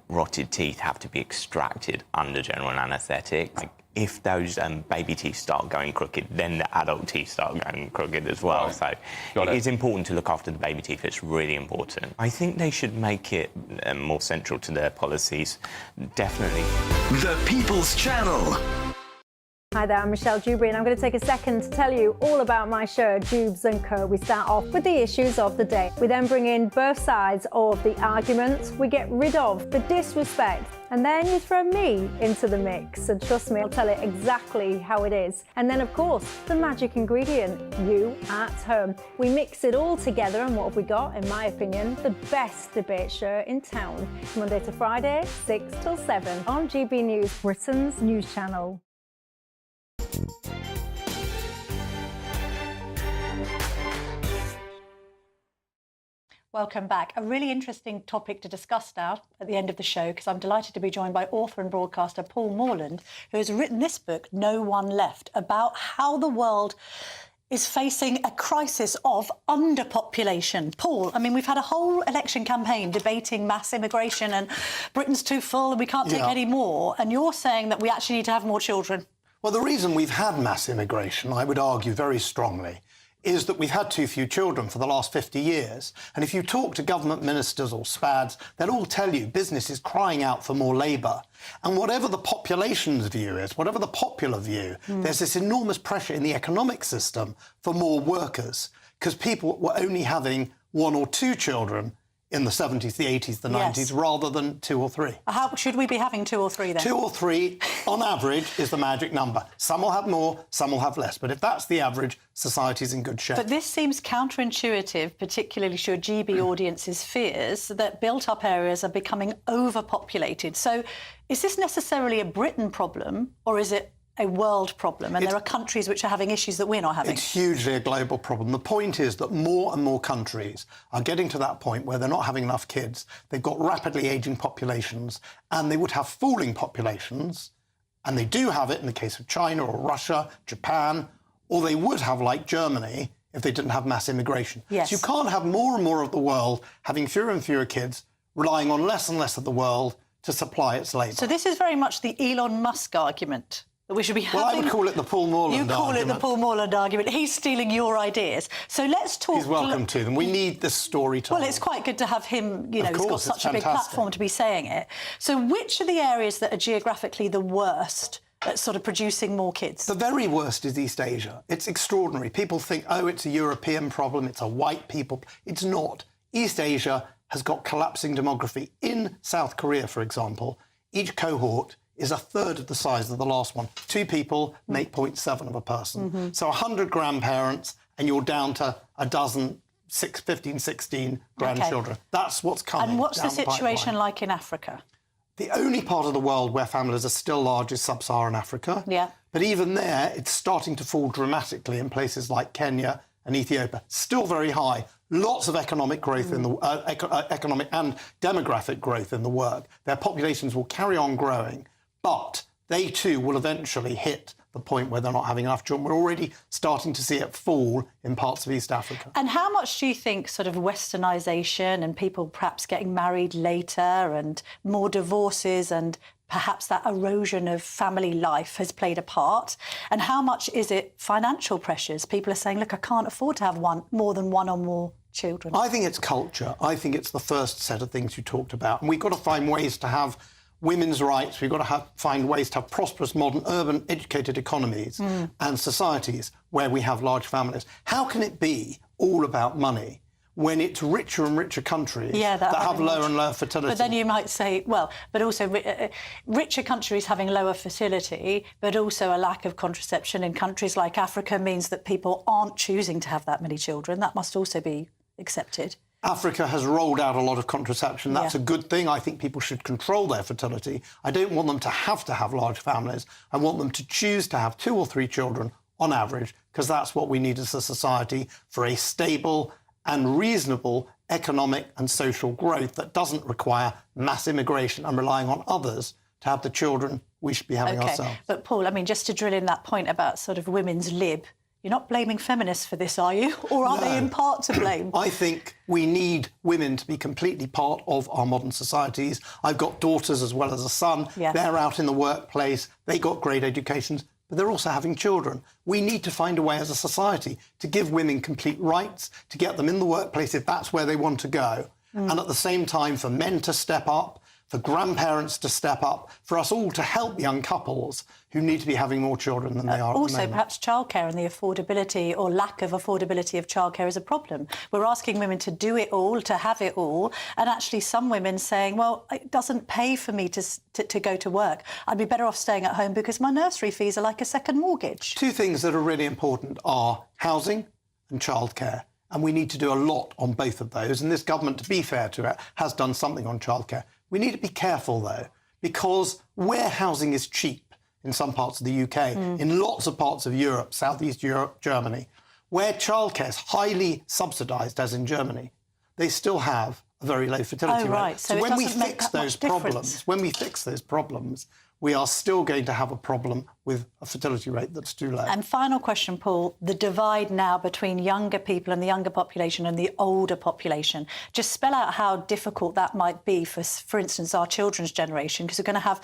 rotted teeth have to be extracted under general anaesthetic. Like, if those baby teeth start going crooked, then the adult teeth start going crooked as well. Right. So it is important to look after the baby teeth. It's really important. I think they should make it more central to their policies, definitely. The People's Channel. Hi there, I'm Michelle Dewberry, and I'm going to take a second to tell you all about my show, Dubes & Co. We start off with the issues of the day. We then bring in both sides of the arguments. We get rid of the disrespect. And then you throw me into the mix. And trust me, I'll tell it exactly how it is. And then, of course, the magic ingredient, you at home. We mix it all together, and what have we got? In my opinion, the best debate show in town. Monday to Friday, 6 till 7 on GB News, Britain's news channel. Welcome back. A really interesting topic to discuss now at the end of the show, because I'm delighted to be joined by author and broadcaster Paul Morland, who has written this book, No One Left, about how the world is facing a crisis of underpopulation. Paul, I mean, we've had a whole election campaign debating mass immigration and Britain's too full and we can't take any more, and you're saying that we actually need to have more children. Well, the reason we've had mass immigration, I would argue very strongly, is that we've had too few children for the last 50 years. And if you talk to government ministers or SPADs, they'll all tell you business is crying out for more labour. And whatever the population's view is, whatever the popular view, there's this enormous pressure in the economic system for more workers, because people were only having 1 or 2 children in the 70s, the 80s, the 90s, rather than 2 or 3. How should we be having 2 or 3 then? 2 or 3, on average, is the magic number. Some will have more, some will have less. But if that's the average, society's in good shape. But this seems counterintuitive, particularly to your GB audience's fears that built-up areas are becoming overpopulated. So is this necessarily a Britain problem, or is it a world problem, and there are countries which are having issues that we're not having? It's hugely a global problem. The point is that more and more countries are getting to that point where they're not having enough kids. They've got rapidly ageing populations, and they would have falling populations, and they do have it in the case of China or Russia, Japan, or they would have, like Germany, if they didn't have mass immigration. Yes. So you can't have more and more of the world having fewer and fewer kids, relying on less and less of the world to supply its labour. So this is very much the Elon Musk argument. That we should be having... Well, I would call it the Paul Morland argument. You call it the Paul Morland argument. He's stealing your ideas. So let's talk... He's welcome to them. We need this story told. Well, it's quite good to have him, you know, Of course, he's got such a big platform to be saying it. So which are the areas that are geographically the worst at sort of producing more kids? The very worst is East Asia. It's extraordinary. People think, oh, it's a European problem, it's a white people... It's not. East Asia has got collapsing demography. In South Korea, for example, each cohort is a third of the size of the last one. 2 people make 0.7 of a person. So 100 grandparents, and you're down to a dozen, 15, 16 grandchildren. Okay. That's what's coming. And what's the situation like in Africa? The only part of the world where families are still large is sub-Saharan Africa. Yeah. But even there, it's starting to fall dramatically in places like Kenya and Ethiopia. Still very high. Lots of economic growth in the economic and demographic growth in the work. Their populations will carry on growing, but they too will eventually hit the point where they're not having enough children. We're already starting to see it fall in parts of East Africa. And how much do you think sort of westernisation and people perhaps getting married later and more divorces and perhaps that erosion of family life has played a part? And how much is it financial pressures? People are saying, look, I can't afford to have more than one or more children. I think it's culture. I think it's the first set of things you talked about. And we've got to find ways to have women's rights. We've got to find ways to have prosperous, modern, urban, educated economies and societies where we have large families. How can it be all about money when it's richer and richer countries that have lower and lower fertility. But then you might say, well, but also richer countries having lower fertility, but also a lack of contraception in countries like Africa means that people aren't choosing to have that many children. That must also be accepted. Africa has rolled out a lot of contraception. That's a good thing. I think people should control their fertility. I don't want them to have large families. I want them to choose to have 2 or 3 children on average, because that's what we need as a society for a stable and reasonable economic and social growth that doesn't require mass immigration and relying on others to have the children we should be having ourselves. But Paul, I mean, just to drill in that point about sort of women's lib, you're not blaming feminists for this, are you? Or are they in part to blame? I think we need women to be completely part of our modern societies. I've got daughters as well as a son. Yes. They're out in the workplace. They got great educations, but they're also having children. We need to find a way as a society to give women complete rights, to get them in the workplace if that's where they want to go. And at the same time, for men to step up, for grandparents to step up, for us all to help young couples who need to be having more children than they are Also, at the moment. perhaps childcare and the affordability or lack of affordability of childcare is a problem. We're asking women to do it all, to have it all, and actually some women saying, well, it doesn't pay for me to go to work. I'd be better off staying at home because my nursery fees are like a second mortgage. 2 things that are really important are housing and childcare. And we need to do a lot on both of those. And this government, to be fair to it, has done something on childcare. We need to be careful, though, because where housing is cheap in some parts of the UK, in lots of parts of Europe, Southeast Europe, Germany, where childcare is highly subsidised, as in Germany, they still have a very low fertility rate. So when we fix those problems, we are still going to have a problem with a fertility rate that's too low. And final question, Paul, the divide now between younger people and the younger population and the older population. Just spell out how difficult that might be for instance, our children's generation, because we're going to have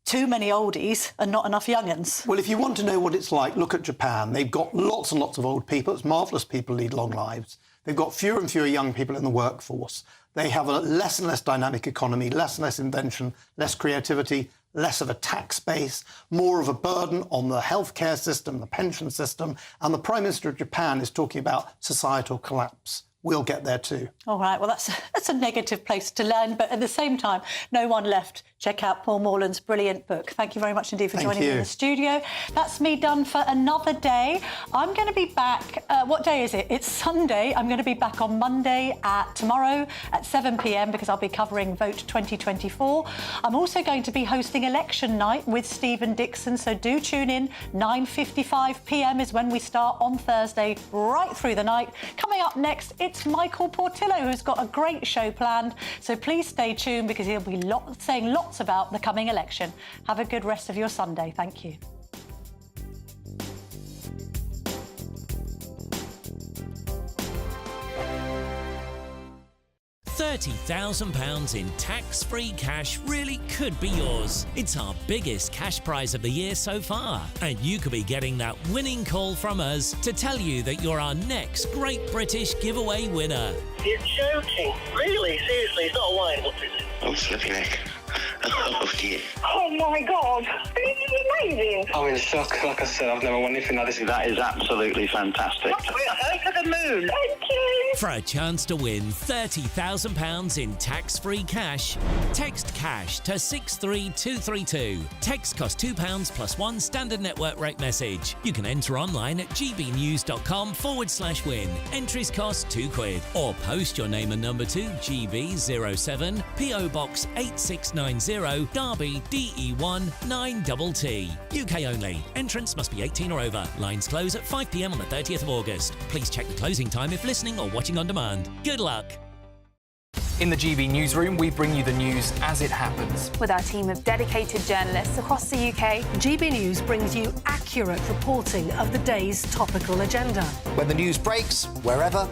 too many oldies and not enough young'uns. Well, if you want to know what it's like, look at Japan. They've got lots and lots of old people. It's marvellous people lead long lives. They've got fewer and fewer young people in the workforce. They have a less and less dynamic economy, less and less invention, less creativity, less of a tax base, more of a burden on the healthcare system, the pension system. And the Prime Minister of Japan is talking about societal collapse. We'll get there too. All right, well, that's a negative place to land, but at the same time, no one left. Check out Paul Morland's brilliant book. Thank you very much indeed for joining me in the studio. That's me done for another day. I'm going to be back, what day is it? It's Sunday. I'm going to be back on Monday tomorrow at 7 p.m. because I'll be covering Vote 2024. I'm also going to be hosting Election Night with Stephen Dixon, so do tune in. 9:55 p.m. is when we start on Thursday, right through the night. Coming up next, it's Michael Portillo, who's got a great show planned, so please stay tuned because he'll be saying lots about the coming election. Have a good rest of your Sunday. Thank you. £30,000 in tax-free cash really could be yours. It's our biggest cash prize of the year so far, and you could be getting that winning call from us to tell you that you're our next Great British Giveaway winner. You're joking. Really? Seriously? It's not a line, what is it? Oh, slipping neck. Oh, dear. Oh, my God. This is amazing. I'm in shock. Like I said, I've never won anything like this. That is absolutely fantastic. We're over the moon. Thank you. For a chance to win £30,000 in tax-free cash, text cash to 63232. Text costs £2 plus one standard network rate message. You can enter online at gbnews.com/win. Entries cost £2. Or post your name and number to GB07 PO Box 8690 Derby DE1 9TT. UK only. Entrance must be 18 or over. Lines close at 5 p.m. on the 30th of August. Please check the closing time if listening or watching on demand. Good luck. In the GB Newsroom, we bring you the news as it happens. With our team of dedicated journalists across the UK, GB News brings you accurate reporting of the day's topical agenda. When the news breaks, wherever